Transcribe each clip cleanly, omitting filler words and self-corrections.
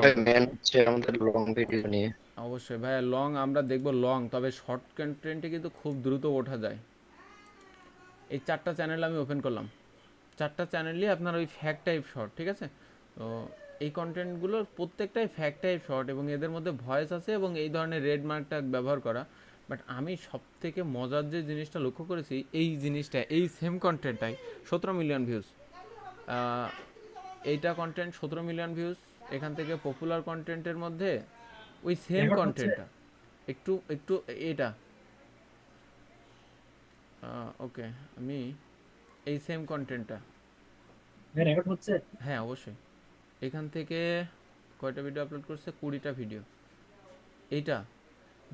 ভাই মেন হচ্ছে আমাদের লং ভিডিও নিয়ে। অবশ্যই ভাই লং আমরা দেখব লং, তবে শর্ট কন্টেন্টে কিন্তু খুব দ্রুত ওঠা যায়। এই 4টা চ্যানেল আমি ওপেন করলাম, 4টা চ্যানেলই আপনার ওই ফ্যাক্ট টাইপ শর্ট, ঠিক আছে? তো এই কন্টেন্টগুলোর প্রত্যেকটাই ফ্যাক্ট টাইপ শর্ট এবং এদের মধ্যে ভয়েস আছে এবং এই ধরনের রেড মার্কটা ব্যবহার করা। বাট আমি সব থেকে মজার যে জিনিসটা লক্ষ্য করেছি, এই জিনিসটা এই সেম কন্টেন্টটাই 17 মিলিয়ন ভিউজ। এইটা কন্টেন্ট 17 মিলিয়ন ভিউজ। এখান থেকে পপুলার কন্টেন্টের মধ্যে ওই সেম রেকর্ড হচ্ছে? কন্টেন্টটা একটু একটু এটা ওকে, আমি এই সেম কন্টেন্টটা, হ্যাঁ রেকর্ড হচ্ছে। হ্যাঁ অবশ্যই, এখান থেকে কয়টা ভিডিও আপলোড করছে, 20টা ভিডিও। এইটা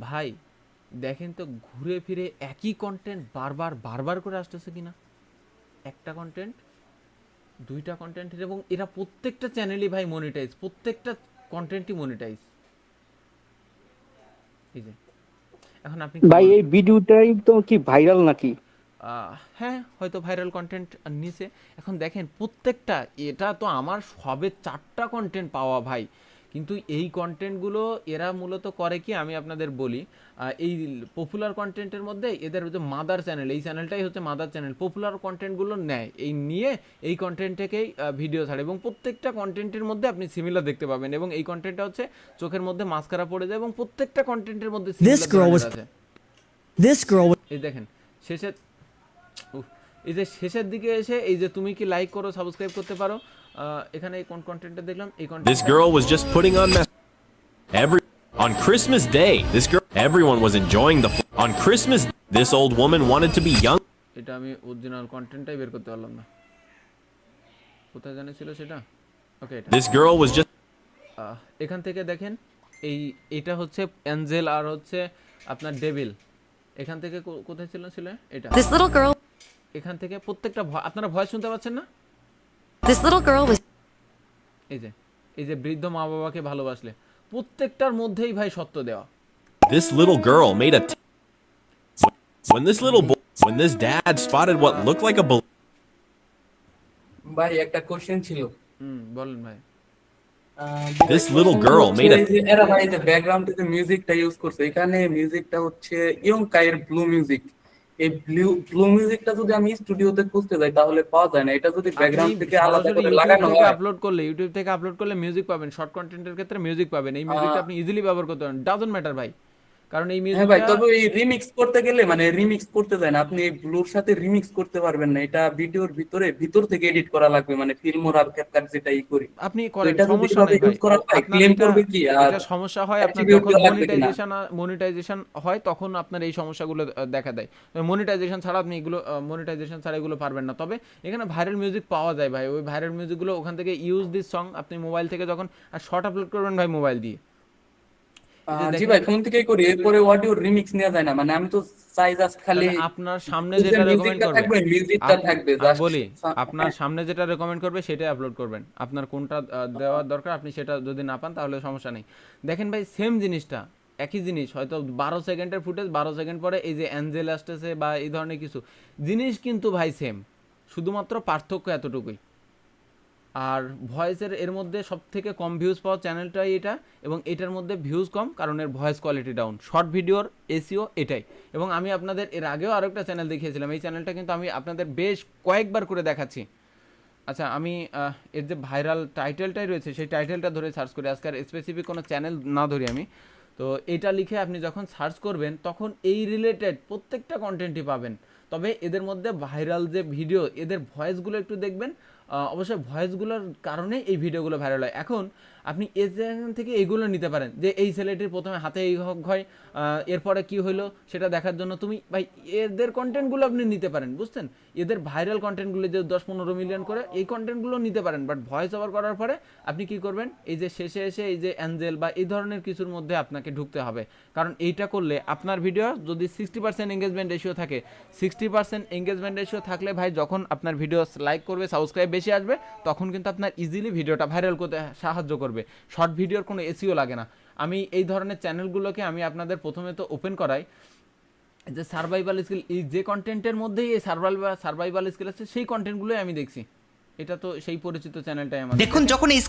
ভাই দেখেন তো ঘুরে ফিরে একই কন্টেন্ট বারবার বারবার করে আসতেছে কিনা। একটা কন্টেন্ট, 2টা কন্টেন্টের, এবং এরা প্রত্যেকটা চ্যানেলই ভাই মনিটাইজ, প্রত্যেকটা কন্টেন্টই মনিটাইজ। এই যে এখন আপনি কি ভাই বলেন? এই ভিডিওটাই তো কি ভাইরাল নাকি? হ্যাঁ হয়তো ভাইরাল কন্টেন্ট নিছে। এখন দেখেন প্রত্যেকটা, এটা তো আমার সবে 4টা কন্টেন্ট পাওয়া ভাই, কিন্তু এই কন্টেন্টগুলো এরা মূলত করে কি আমি আপনাদের বলি। এই পপুলার কন্টেন্টের মধ্যে এদের যে মাদার চ্যানেল, এই চ্যানেলটাই হচ্ছে মাদার চ্যানেল, পপুলার কন্টেন্টগুলো নেয়, এই নিয়ে এই কন্টেন্ট থেকেই ভিডিও ছাড়ে এবং প্রত্যেকটা কন্টেন্টের মধ্যে আপনি সিমিলার দেখতে পাবেন এবং এই কন্টেন্টটা হচ্ছে চোখের মধ্যে মাস্কারা পড়ে যায় এবং প্রত্যেকটা কন্টেন্টের মধ্যে This সিমিলার girl ধরনের was আছে। this girl was এই দেখেন শেষে উফ, এই যে শেষের দিকে এসে এই যে তুমি কি লাইক করো সাবস্ক্রাইব করতে পারো, এখানে কোন কন্টেন্টটা দেখলাম, এই This কন্টেন্টটা girl was just putting on every on Christmas Day. Everyone was enjoying on Christmas. This old woman wanted to be young. এটা আমি অরিজিনাল কন্টেন্টটাই বের করতে পারলাম না, কোথায় জানে ছিল সেটা। ওকে এটা This girl was just এখান থেকে দেখেন, এটা হচ্ছে অ্যাঞ্জেল আর হচ্ছে আপনার ডেভিল। এখান থেকে কোথায় ছিল ছিল এটা, This little girl, এখান থেকে প্রত্যেকটা আপনারা ভয়েস শুনতে পাচ্ছেন না? this little girl was এই যে এই যে বৃদ্ধ মা বাবাকে ভালোবাসলে, প্রত্যেকটার মধ্যেই ভাই সত্য দেওয়া। this little girl made a when this little boy when this dad spotted what looked like a ভাই একটা কোশ্চেন ছিল। বলেন ভাই। This little girl made a এরা ভাই যে ব্যাকগ্রাউন্ডে যে মিউজিকটা ইউজ করছে, এখানে মিউজিকটা হচ্ছে ইয়ংকাইয়ের ব্লু মিউজিক। এই ব্লু মিউজিকটা যদি আমি স্টুডিওতে খুঁজতে যাই তাহলে পাওয়া যায় না। এটা যদি ব্যাকগ্রাউন্ড থেকে আলাদা করে লাগানো হয়, ইউটিউব থেকে আপলোড করলে মিউজিক পাবেন, শর্ট কন্টেন্টের ক্ষেত্রে মিউজিক পাবেন। এই মিউজিকটা আপনি ইজিলি ব্যবহার করতে পারেন, ডাজন্ট ম্যাটার ভাই, কারণ এই হ্যাঁ ভাই, মিউজিকটা তবে এই রিমিক্স করতে গেলে মানে রিমিক্স করতে যায় না, আপনি এই ব্লুর সাথে রিমিক্স করতে পারবেন না। এটা ভিডিওর ভিতর থেকে এডিট করা লাগবে, মানে ফিল্মোরা আর ক্যাপকাট যেটাই করি। আপনি তো করেন, এটা যদি সমস্যা এভাবে নাই ভাই। ইউজ করা হয়, আপনার ক্লেম এটা করবে কি আর এটা সমস্যা হয় আপনার অ্যাট্রিবিউট যখন লাগবে কিনা। মনিটাইজেশন হয়, তখন আপনার এই সমস্যাগুলো দেখা দেয়। মনিটাইজেশন ছাড়া আপনি এগুলো মনিটাইজেশন ছাড়া এগুলো পারবেন না। তবে এখানে ভাইরাল মিউজিক পাওয়া যায় ভাই, ওই ভাইরাল মিউজিকগুলো ওখান থেকে ইউজ দিস সং আপনি মোবাইল থেকে যখন আর শর্ট আপলোড করবেন ভাই মোবাইল দিয়ে, এই যে জি দেখেন, ভাই, ফোন থেকেই করি। এরপরে অডিও রিমিক্স নেওয়া যায় না, মানে আমি তো চাই জাস্ট খালি তাহলে আপনার সামনে যেটা রেকমেন্ড মিউজিকটা করবে, থাকবে, মিউজিকটা থাকবে আমি জাস্ট। বলি আপনার সামনে যেটা রেকমেন্ড করবে সেটাই আপলোড করবেন। আপনার কোনটা দেওয়ার দরকার আপনি সেটা যদি না পান তাহলে সমস্যা নেই। দেখেন ভাই সেম জিনিসটা, একই জিনিস, হয়তো 12 সেকেন্ডের ফুটেজ, 12 সেকেন্ড পরে এই যে অ্যাঞ্জেল আসতেছে বা এই ধরনের কিছু জিনিস, কিন্তু ভাই সেম, শুধুমাত্র পার্থক্য এতটুকুই। আর ভয়েসের এর মধ্যে সব থেকে কম ভিউজ পাওয়া চ্যানেলটাই এটা, এবং এটার মধ্যে ভিউজ কম কারণ এর ভয়েস কোয়ালিটি ডাউন, শর্ট ভিডিওর এসিও এটাই। এবং আমি আপনাদের এর আগেও আরেকটা চ্যানেল দেখিয়েছিলাম, এই চ্যানেলটা কিন্তু আমি আপনাদের বেশ কয়েকবার করে দেখাচ্ছি। আচ্ছা আমি এর যে ভাইরাল টাইটেলটাই রয়েছে সেই টাইটেলটা ধরে সার্চ করি, আজকাল স্পেসিফিক কোনো চ্যানেল না ধরি আমি। তো এটা লিখে আপনি যখন সার্চ করবেন তখন এই রিলেটেড প্রত্যেকটা কন্টেন্টই পাবেন। তবে এদের মধ্যে ভাইরাল যে ভিডিও, এদের ভয়েসগুলো একটু দেখবেন, অবশ্যই ভয়েসগুলোর কারণে এই ভিডিওগুলো ভাইরাল হয়। এখন আপনি এখান থেকে এইগুলো নিতে পারেন যে এই ছেলেটির প্রথমে হাতে এই হয়, এরপরে কি হইলো সেটা দেখার জন্য তুমি ভাই এদের কন্টেন্টগুলো আপনি নিতে পারেন, বুঝছেন? এদের ভাইরাল কন্টেন্টগুলো যে 10-15 মিলিয়ন করে এই কন্টেন্টগুলো নিতে পারেন। বাট ভয়েস ওভার করার পরে আপনি কি করবেন, এই যে শেষে এসে এই যে অ্যাঞ্জেল বা এই ধরনের কিছুর মধ্যে আপনাকে ঢুকতে হবে, কারণ এইটা করলে আপনার ভিডিও যদি 60% এঙ্গেজমেন্ট রেশিও থাকে, 60% এঙ্গেজমেন্ট রেশিও থাকলে ভাই যখন আপনার ভিডিও লাইক করবে, সাবস্ক্রাইব বেশি আসবে, তখন কিন্তু আপনার ইজিলি ভিডিওটা ভাইরাল করতে সাহায্য করবে। শর্ট ভিডিওর কোনো এসিও লাগে না। আমি এই ধরনের চ্যানেলগুলোকে আমি আপনাদের প্রথমে তো ওপেন করাই যে সার্ভাইভাল স্কিল, এই যে কন্টেন্টের মধ্যেই এই সার্ভাইভাল স্কিল আছে সেই কন্টেন্টগুলোই আমি দেখছি। এটা তো সেই পরিচিত চ্যানেলটাই আমাদের। দেখুন যখন এই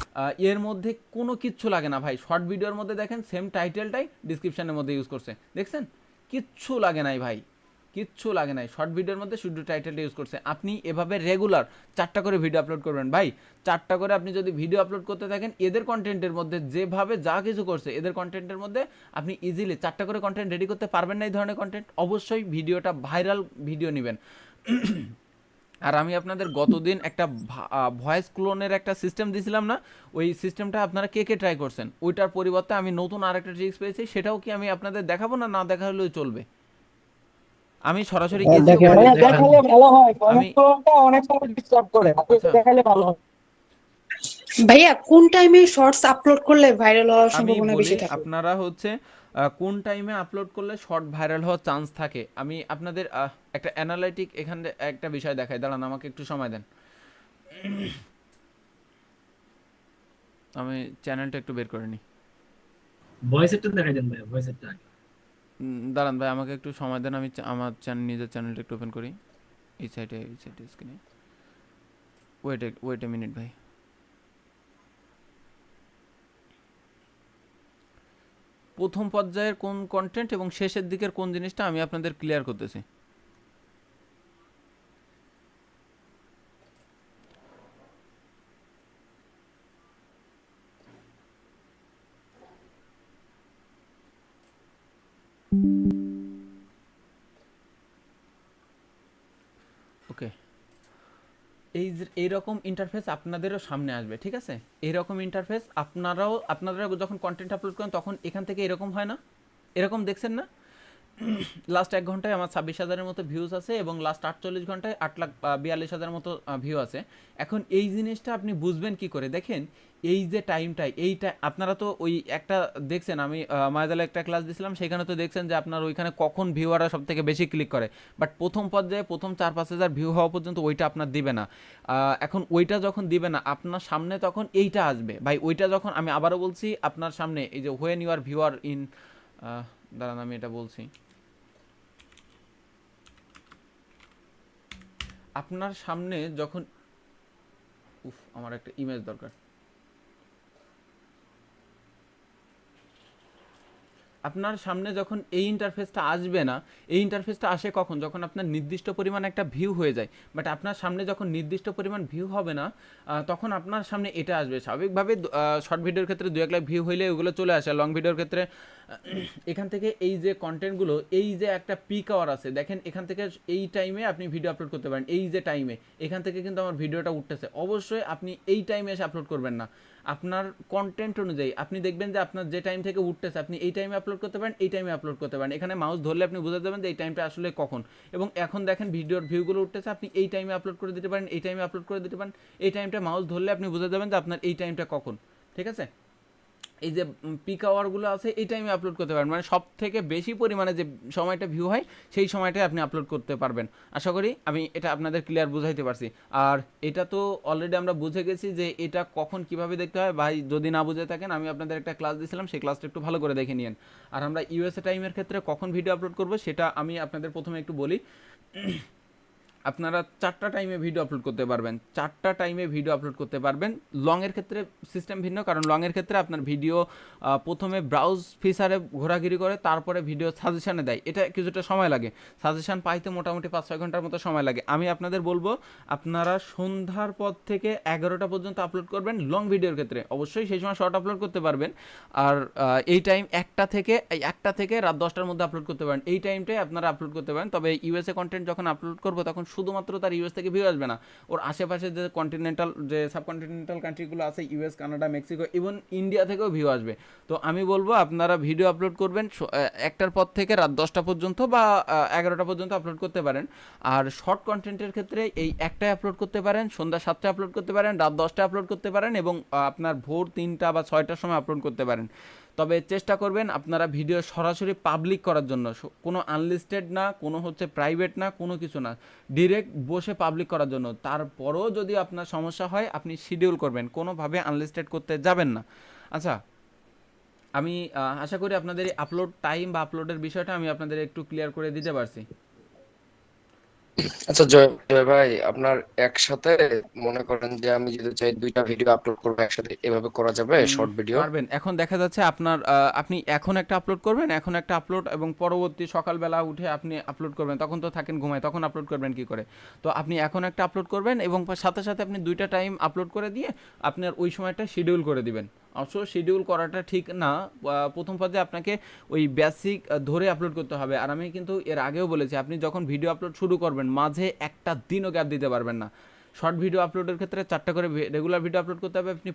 এর মধ্যে কোনো কিচ্ছু লাগে না ভাই, শর্ট ভিডিওর মধ্যে দেখেন সেম টাইটেলটাই ডিসক্রিপশনের মধ্যে ইউজ করছে, দেখছেন কিচ্ছু লাগে নাই ভাই, কিচ্ছু লাগে নাই, শর্ট ভিডিওর মধ্যে শুধু টাইটেলটা ইউজ করছে। আপনি এভাবে রেগুলার 4টা করে ভিডিও আপলোড করবেন ভাই, 4টা করে আপনি যদি ভিডিও আপলোড করতে থাকেন এদের কন্টেন্টের মধ্যে যেভাবে যা কিছু করছে এদের কন্টেন্টের মধ্যে আপনি ইজিলি 4টা করে কন্টেন্ট রেডি করতে পারবেন না এই ধরনের কন্টেন্ট। অবশ্যই ভিডিওটা ভাইরাল ভিডিও নেবেন। আর আমি আপনাদের গতদিন একটা ভয়েস ক্লোনের একটা সিস্টেম দিয়েছিলাম না, ওই সিস্টেমটা আপনারা কে কে ট্রাই করছেন, ওইটার পরিবর্তে আমি নতুন আরেকটা ট্রিক্স পেয়েছি, সেটাও কি আমি আপনাদের দেখাবো না, না দেখা হলেও চলবে। আমি সরাসরি দেখালে ভালো হয়, আমি- কমেন্টটা অনেক সময় ডিস্টার্ব করে, আপনি আচ্ছা। দেখালে ভালো হয়। ভাইয়া কোন টাইমে শর্টস আপলোড করলে ভাইরাল হওয়ার আমি সম্ভাবনা বলি বেশি থাকে? আপনারা হচ্ছে কোন টাইমে আপলোড করলে শর্ট ভাইরাল হওয়ার চান্স থাকে। আমি আপনাদের একটা অ্যানালাইটিক এখানে একটা বিষয় দেখাই, দাঁড়ান আমাকে একটু সময় দেন, আমি চ্যানেলটা একটু বের করে নিই। ভয়েসেরটা দেখাই দেন ভাইয়া, ভয়েসেরটা আগে। দাঁড়ান ভাই আমাকে একটু সময় দেন, আমি আমার নিজের চ্যানেলটা একটু ওপেন করি, এই সাইডে স্ক্রিনে। ওয়েট এ মিনিট ভাই। প্রথম পর্যায়ের কোন কন্টেন্ট এবং শেষের দিকের কোন জিনিসটা আমি আপনাদের ক্লিয়ার করতেছি। ওকে, এইরকম ইন্টারফেস আপনাদেরও সামনে আসবে, ঠিক আছে? এইরকম ইন্টারফেস আপনারা যখন কন্টেন্ট আপলোড করেন তখন এখান থেকে এরকম হয় না, এরকম দেখছেন না? লাস্ট 1 ঘন্টায় আমার 26,000-এর মতো ভিউজ আছে এবং লাস্ট 48 ঘন্টায় 8,42,000 মতো ভিউ আছে। এখন এই জিনিসটা আপনি বুঝবেন কি করে, দেখেন এই যে টাইমটাই, এইটা আপনারা তো ওই একটা দেখছেন, আমি মায়াজালে একটা ক্লাস দিয়েছিলাম, সেখানে তো দেখছেন যে আপনার ওইখানে কখন ভিউয়াররা সব থেকে বেশি ক্লিক করে, বাট প্রথম পর্যায়ে প্রথম 4-5 হাজার ভিউ হওয়া পর্যন্ত ওইটা আপনার দিবে না। এখন ওইটা যখন দিবে না আপনার সামনে তখন এইটা আসবে ভাই, ওইটা যখন, আমি আবারও বলছি আপনার সামনে এই যে when you are viewer in, দাঁড়ান আমি এটা বলছি, আপনার সামনে যখন আমার একটা ইমেজ দরকার, আপনার সামনে যখন এই ইন্টারফেসটা আসবে না, এই ইন্টারফেসটা আসে কখন, যখন আপনার নির্দিষ্ট পরিমাণ একটা ভিউ হয়ে যায়, বাট আপনার সামনে যখন নির্দিষ্ট পরিমাণ ভিউ হবে না তখন আপনার সামনে এটা আসবে। স্বাভাবিকভাবে শর্ট ভিডিওর ক্ষেত্রে 2-1 লাখ ভিউ হইলে ওগুলো চলে আসে, লং ভিডিওর ক্ষেত্রে এখান থেকে এই যে কন্টেন্টগুলো, এই যে একটা পিক আওয়ার আছে দেখেন, এখান থেকে এই টাইমে আপনি ভিডিও আপলোড করতে পারেন, এই যে টাইমে এখান থেকে কিন্তু আমার ভিডিওটা উঠতেছে। অবশ্যই আপনি এই টাইমে এসে আপলোড করবেন না, আপনার কন্টেন্ট অনুযায়ী আপনি দেখবেন যে আপনার যে টাইম থেকে উঠতেছে আপনি এই টাইমে আপলোড করতে পারেন, এই টাইমে আপলোড করতে পারেন, এখানে মাউস ধরলে আপনি বুঝে যাবেন যে এই টাইমটা আসলে কখন। এবং এখন দেখেন ভিডিওর ভিউগুলো উঠতেছে, আপনি এই টাইমে আপলোড করে দিতে পারেন, এই টাইমে আপলোড করে দিতে পারেন, এই টাইমটা মাউস ধরলে আপনি বুঝে যাবেন যে আপনার এই টাইমটা কখন, ঠিক আছে? এই যে পিক আওয়ারগুলো আছে এই টাইমে আপলোড করতে পারবেন, মানে সব থেকে বেশি পরিমাণে যে সময়টা ভিউ হয় সেই সময়টাই আপনি আপলোড করতে পারবেন। আশা করি আমি এটা আপনাদের ক্লিয়ার বুঝাইতে পারছি। আর এটা তো অলরেডি আমরা বুঝে গেছি যে এটা কখন কিভাবে দেখতে হয়, ভাই যদি না বুঝে থাকেন আমি আপনাদের একটা ক্লাস দিয়েছিলাম, সেই ক্লাসটা একটু ভালো করে দেখে নিন। আর আমরা ইউএসএ টাইমের ক্ষেত্রে কখন ভিডিও আপলোড করব সেটা আমি আপনাদের প্রথমে একটু বলি। আপনারা 4টা টাইমে ভিডিও আপলোড করতে পারবেন, 4টা টাইমে ভিডিও আপলোড করতে পারবেন। লংয়ের ক্ষেত্রে সিস্টেম ভিন্ন, কারণ লংয়ের ক্ষেত্রে আপনার ভিডিও প্রথমে ব্রাউজ ফিচারে ঘোরাঘুরি করে তারপরে ভিডিও সাজেশানে দেয়, এটা কিছুটা সময় লাগে, সাজেশান পাইতে মোটামুটি 5-6 ঘন্টার মতো সময় লাগে। আমি আপনাদের বলবো আপনারা সন্ধ্যার পর থেকে 11টা পর্যন্ত আপলোড করবেন লং ভিডিওর ক্ষেত্রে, অবশ্যই সেই সময় শর্ট আপলোড করতে পারবেন। আর এই টাইম 1টা থেকে রাত 10টার মধ্যে আপলোড করতে পারেন, এই টাইমটাই আপনারা আপলোড করতে পারেন। তবে ইউএসএ কন্টেন্ট যখন আপলোড করবো তখন শুধুমাত্র তার ইউএস থেকে ভিউ আসবে না, ওর আশেপাশে যে কন্টিনেন্টাল যে সাবকন্টিনেন্টাল কান্ট্রিগুলো আছে, US, Canada, Mexico, even India থেকেও ভিউ আসবে। তো আমি বলবো আপনারা ভিডিও আপলোড করবেন 1টার পর থেকে রাত 10টা পর্যন্ত বা 11টা পর্যন্ত আপলোড করতে পারেন। আর শর্ট কন্টেন্টের ক্ষেত্রে এই 1টায় আপলোড করতে পারেন, সন্ধ্যা 7টায় আপলোড করতে পারেন, রাত 10টায় আপলোড করতে পারেন এবং আপনার ভোর 3টা বা 6টার সময় আপলোড করতে পারেন। তবে চেষ্টা করবেন আপনারা ভিডিও সরাসরি পাবলিক করার জন্য, কোনো আনলিস্টেড না, কোনো হচ্ছে প্রাইভেট না, কোনো কিছু না, ডিরেক্ট বসে পাবলিক করার জন্য। তারপরও যদি আপনার সমস্যা হয় আপনি শিডিউল করবেন, কোনোভাবে আনলিস্টেড করতে যাবেন না। আচ্ছা, আমি আশা করি আপনাদের এই আপলোড টাইম বা আপলোডের বিষয়টা আমি আপনাদের একটু ক্লিয়ার করে দিতে পারছি। আচ্ছা জয় জয় ভাই, আপনার একসাথে মনে করেন যে আমি যদি চাই দুইটা ভিডিও আপলোড করবো একসাথে, এভাবে করা যাবে শর্ট ভিডিও? পারবেন। এখন দেখা যাচ্ছে আপনার আপনি এখন একটা আপলোড করবেন, এখন একটা আপলোড এবং পরবর্তী সকালবেলা উঠে আপনি আপলোড করবেন, তখন তো থাকেন ঘুমায়, তখন আপলোড করবেন কি করে? তো আপনি এখন একটা আপলোড করবেন এবং সাথে সাথে আপনি দুইটা টাইম আপলোড করে দিয়ে আপনার ওই সময়টা শিডিউল করে দিবেন। অবশ্য শিডিউল করাটা ঠিক না, প্রথম পর্যায়ে আপনাকে ওই বেসিক ধরে আপলোড করতে হবে। আর আমি কিন্তু এর আগেও বলেছি, আপনি যখন ভিডিও আপলোড শুরু করবেন মাঝে একটা দিনও গ্যাপ দিতে পারবেন না। শর্ট ভিডিও আপলোডের ক্ষেত্রে 4টা করে রেগুলার ভিডিও আপলোড করতে হবে। আপনি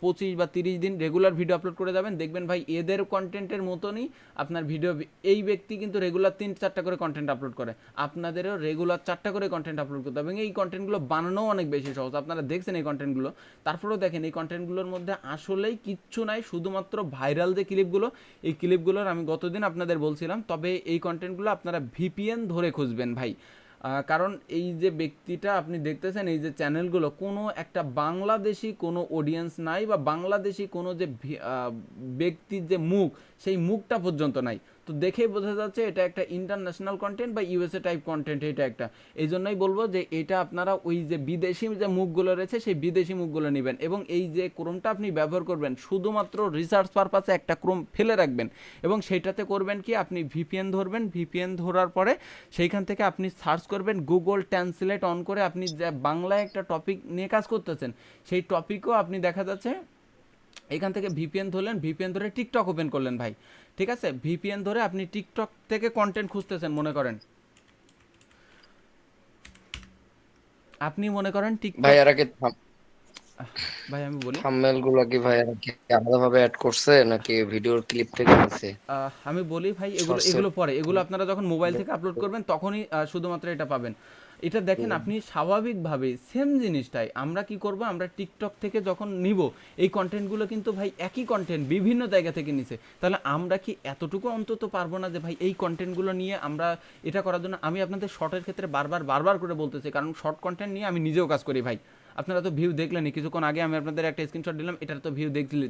25 বা 30 দিন রেগুলার ভিডিও আপলোড করে যাবেন, দেখবেন ভাই এদের কন্টেন্টের মতনই আপনার ভিডিও। এই ব্যক্তি কিন্তু রেগুলার 3-4টা করে কন্টেন্ট আপলোড করে, আপনাদেরও রেগুলার 4টা করে কন্টেন্ট আপলোড করতে হবে। এবং এই কন্টেন্টগুলো বানানোও অনেক বেশি সহজ। আপনারা দেখছেন এই কন্টেন্টগুলো, তারপরেও দেখেন এই কন্টেন্টগুলোর মধ্যে আসলেই কিচ্ছু নাই, শুধুমাত্র ভাইরাল যে ক্লিপগুলো, এই ক্লিপগুলোর আমি গতদিন আপনাদের বলছিলাম। তবে এই কন্টেন্টগুলো আপনারা ভিপিএন ধরে খুঁজবেন ভাই, কারণ এই যে ব্যক্তিটা আপনি দেখতেছেন, এই যে চ্যানেলগুলো, কোনো একটা বাংলাদেশি কোনো অডিয়েন্স নাই, বা বাংলাদেশি কোনো যে ব্যক্তির যে মুখ, সেই মুখটা পর্যন্ত নাই। তো দেখেই বোঝা যাচ্ছে এটা একটা ইন্টারন্যাশনাল কন্টেন্ট বা ইউএসএ টাইপ কন্টেন্ট। এটা একটা, এই জন্যই বলবো যে এটা আপনারা ওই যে বিদেশি যে মুখগুলো রয়েছে সেই বিদেশি মুখগুলো নেবেন। এবং এই যে ক্রোমটা আপনি ব্যবহার করবেন শুধুমাত্র রিসার্চ পারপাসে একটা ক্রোম ফেলে রাখবেন, এবং সেইটাতে করবেন কি, আপনি ভিপিএন ধরবেন। ভিপিএন ধরার পরে সেইখান থেকে আপনি সার্চ করবেন, গুগল ট্রান্সলেট অন করে আপনি যে বাংলায় একটা টপিক নিয়ে কাজ করতেছেন, সেই টপিকও আপনি দেখা যাচ্ছে এখান থেকে ভিপিএন ধরলেন, ভিপিএন ধরে টিকটক ওপেন করলেন ভাই, ঠিক আছে? ভিপিএন ধরে আপনি টিকটক থেকে কন্টেন্ট খুঁজতেছেন, মনে করেন আপনি মনে করেন টিকটক। ভাই এরা কি ভাই আমি বলি, থাম্বনেল গুলো কি ভাই এরা কি আলাদাভাবে অ্যাড করছে নাকি ভিডিওর ক্লিপ থেকে নিছে? আমি বলি ভাই, এগুলো শর্টসের এগুলো পরে, এগুলো আপনারা যখন মোবাইল থেকে আপলোড করবেন তখনই শুধুমাত্র এটা পাবেন। এটা দেখেন আপনি স্বাভাবিকভাবে সেম জিনিসটাই আমরা কি করব, আমরা টিকটক থেকে যখন নিব এই কন্টেন্টগুলো কিন্তু ভাই একই কন্টেন্ট বিভিন্ন জায়গা থেকে নিছে, তাহলে আমরা কি এতটুকু অন্তত পারবো না যে ভাই এই কন্টেন্টগুলো নিয়ে আমরা এটা করার জন্য? আমি আপনাদের শর্টের ক্ষেত্রে বারবার করে বলতেছি, কারণ শর্ট কন্টেন্ট নিয়ে আমি নিজেও কাজ করি ভাই। আপনারা তো ভিউ দেখলেনি, কিছুক্ষণ আগে আমি আপনাদের একটা স্ক্রিনশট দিলাম, এটার তো ভিউ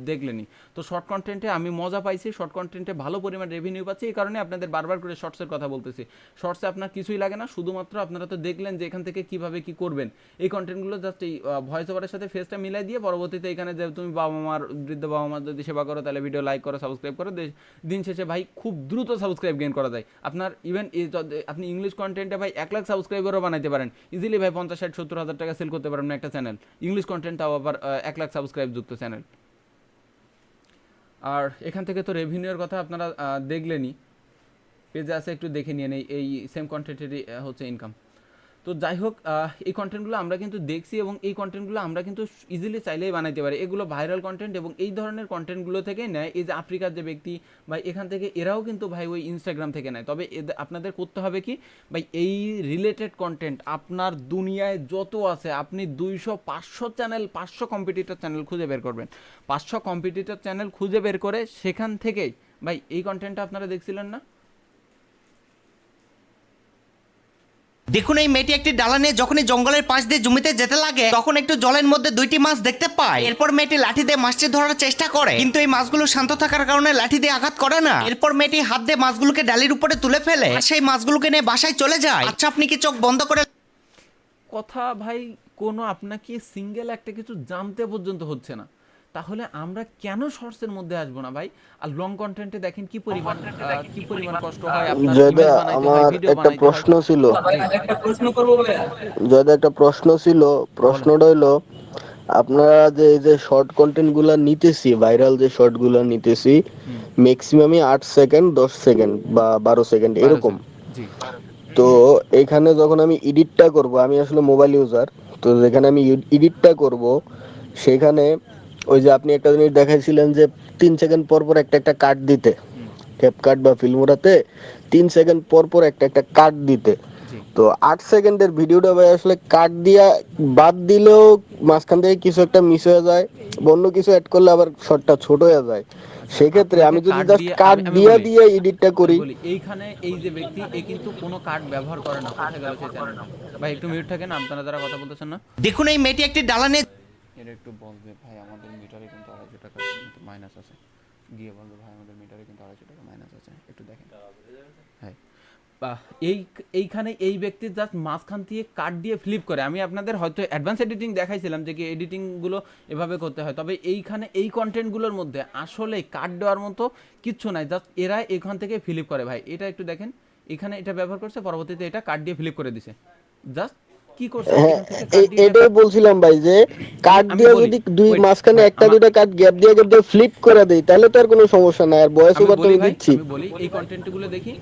দেখলেনি। তো শর্ট কন্টেন্টে আমি মজা পাইছি, শর্ট কন্টেন্টে ভালো পরিমাণ রেভিনিউ পাচ্ছি, এই কারণে আপনাদের বারবার করে শর্টসের কথা বলতেছি। শর্টসে আপনার কিছুই লাগে না, শুধুমাত্র আপনারা তো দেখলেন যে এখান থেকে কিভাবে কি করবেন। এই কন্টেন্টগুলো জাস্ট এই ভয়েস ওভারের সাথে ফেসটা মিলাই দিয়ে পরবর্তীতে এখানে যে তুমি বাবা মার, বৃদ্ধ বাবা মার যদি সেবা করো তাহলে ভিডিও লাইক করো, সাবস্ক্রাইব করো, দিন শেষে ভাই খুব দ্রুত সাবস্ক্রাইব গেইন করা যায়। আপনার ইভেন আপনি ইংলিশ কন্টেন্টে ভাই 1 লাখ সাবস্ক্রাইবারও বানাইতে পারেন ইজিলি ভাই, 50-60-70 হাজার টাকা সেল করতে পারেন একটা চ্যানেল, ইংলিশ কন্টেন্ট, তাও আবার 1 লাখ সাবস্ক্রাইব যুক্ত চ্যানেল। আর এখান থেকে তো রেভিনিউর কথা আপনারা দেখলেনই, পেজে আছে, একটু দেখে নিয়ে নেই, এই সেম কন্টেন্টেরই হচ্ছে ইনকাম। তো যাই হোক, এই কন্টেন্টগুলো আমরা কিন্তু দেখছি এবং এই কন্টেন্টগুলো আমরা কিন্তু ইজিলি চাইলেই বানাইতে পারি। এগুলো ভাইরাল কন্টেন্ট এবং এই ধরনের কন্টেন্টগুলো থেকে নেয় এই যে আফ্রিকার যে ব্যক্তি ভাই, এখান থেকে এরাও কিন্তু ভাই ওই ইনস্টাগ্রাম থেকে নেয়। তবে আপনাদের করতে হবে কি ভাই, এই রিলেটেড কন্টেন্ট আপনার দুনিয়ায় যত আছে, আপনি 200-500 চ্যানেল, 500 কম্পিটিটর চ্যানেল খুঁজে বের করবেন। 500 কম্পিটিটর চ্যানেল খুঁজে বের করে সেখান থেকেই ভাই এই কন্টেন্টটা আপনারা দেখছিলেন না? দেখুন, এই মেয়েটি একটি ডালা নিয়ে যখনই জঙ্গলের পাশ দিয়ে জমিতে যেতে লাগে তখন একটু জলের মধ্যে 2টি মাছ দেখতে পায়। এরপর মেয়েটি লাঠি দিয়ে মাছটি ধরার চেষ্টা করে, কিন্তু এই মাছগুলো শান্ত থাকার কারণে লাঠি দিয়ে আঘাত করে না। এরপর মেয়েটি হাত দিয়ে মাছগুলোকে ডালির উপরে তুলে ফেলে আর সেই মাছগুলোকে নিয়ে বাসায় চলে যায়। আচ্ছা, আপনি কি চোখ বন্ধ করে কথা ভাই, কোনো আপনাকে সিঙ্গেল একটা কিছু জানতে পর্যন্ত হচ্ছে না, তাহলে আমরা কেন শর্টসের মধ্যে আসবো না ভাই? আর লং কন্টেন্টে দেখেন কি পরিমাণ কষ্ট হয় আপনার, ইমেজ বানাইতে হয়, ভিডিও বানাইতে হয়। প্রশ্ন ছিল, একটা প্রশ্ন করব ভাইয়া। যদি একটা প্রশ্ন ছিল, প্রশ্নটা হলো আপনারা যে এই যে শর্ট কন্টেন্ট গুলা নিতেছি, ভাইরাল যে শর্ট গুলা নিতেছি, ম্যাক্সিমামই 8 সেকেন্ড, 10 সেকেন্ড বা 12 সেকেন্ড এরকম। জি, তো এখানে যখন আমি এডিটটা করব, আমি আসলে মোবাইল ইউজার, তো যেখানে আমি এডিটটা করব সেখানে ওই যে আপনি একটা জিনিস দেখাইছিলেন যে 3 সেকেন্ড পর পর একটা কাট দিতে, ক্যাপকাট বা ফিল্মোরাতে 3 সেকেন্ড পর পর একটা কাট দিতে। তো 8 সেকেন্ডের ভিডিওটা ভাই আসলে কাট দিয়া বাদ দিলেও মাঝখান থেকে কিছু একটা মিস হয়ে যায়, অন্য কিছু অ্যাড করলে আবার শর্টটা ছোট হয়ে যায়। সেক্ষেত্রে আমি যদি জাস্ট কাট দিয়ে এডিটটা করি। এইখানে এই যে ব্যক্তি এ কিন্তু কোনো কার্ড ব্যবহার করে না, কোথায় গেল সেই চ্যানেলটা? ভাই একটু মিউট থাকেন, আপনারা যারা কথা বলতেছেন না। দেখুন, এই মেয়েটি একটি ডালা নিয়ে এটা একটু বলবে ভাই, আমাদের মিটারে কিন্তু 250 টাকা মাইনাস আছে, গিয়ে বলবে ভাই আমাদের মিটারে কিন্তু 250 টাকা মাইনাস আছে, একটু দেখেন। হ্যাঁ, এইখানে এই ব্যক্তি জাস্ট মাঝখান দিয়ে কাট দিয়ে ফ্লিপ করে। আমি আপনাদের হয়তো অ্যাডভান্স এডিটিং দেখাইছিলাম যে কি এডিটিংগুলো এভাবে করতে হয়, তবে এইখানে এই কন্টেন্টগুলোর মধ্যে আসলে কাট দেওয়ার মতো কিচ্ছু নাই, জাস্ট এরা এখান থেকে ফ্লিপ করে ভাই। এটা একটু দেখেন, এখানে এটা ব্যবহার করছে, পরবর্তীতে এটা কাট দিয়ে ফ্লিপ করে দিছে। জাস্ট কি করছে এখান থেকে কাট দিয়ে এটাই বলছিলাম ভাই যে কাট আমি দিয়ে বলি, যদি দুই wait, মাঝখানে ভাই, একটা দুইটা কাট গ্যাপ দিয়ে ফ্লিপ করে দেই তাহলে তো আর কোনো সমস্যা নাই। আর ভয়েস আমি ওভার তো বলি আমি ভাই, দিচ্ছি। আমি বলি এই কন্টেন্টগুলো দেখি,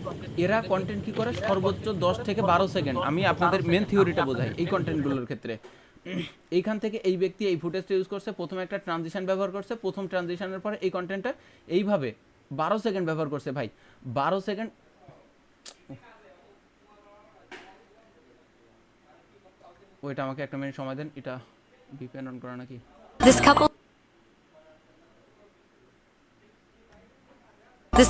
এরা কন্টেন্ট কি করে সর্বোচ্চ 10 থেকে 12 সেকেন্ড। আমি আপনাদের মেন থিওরিটা বোঝাই এই কন্টেন্টগুলোর ক্ষেত্রে। এইখান থেকে এই ব্যক্তি এই ফুটেজটা ইউজ করছে, প্রথমে একটা ট্রানজিশন ব্যবহার করছে, প্রথম ট্রানজিশনের পরে এই কন্টেন্টটা এইভাবে 12 সেকেন্ড ব্যবহার করছে ভাই। 12 সেকেন্ড, ওইটা আমাকে একটা মিনিট সময় দেন, এটা ভিপিএন অন করা নাকি? This couple. This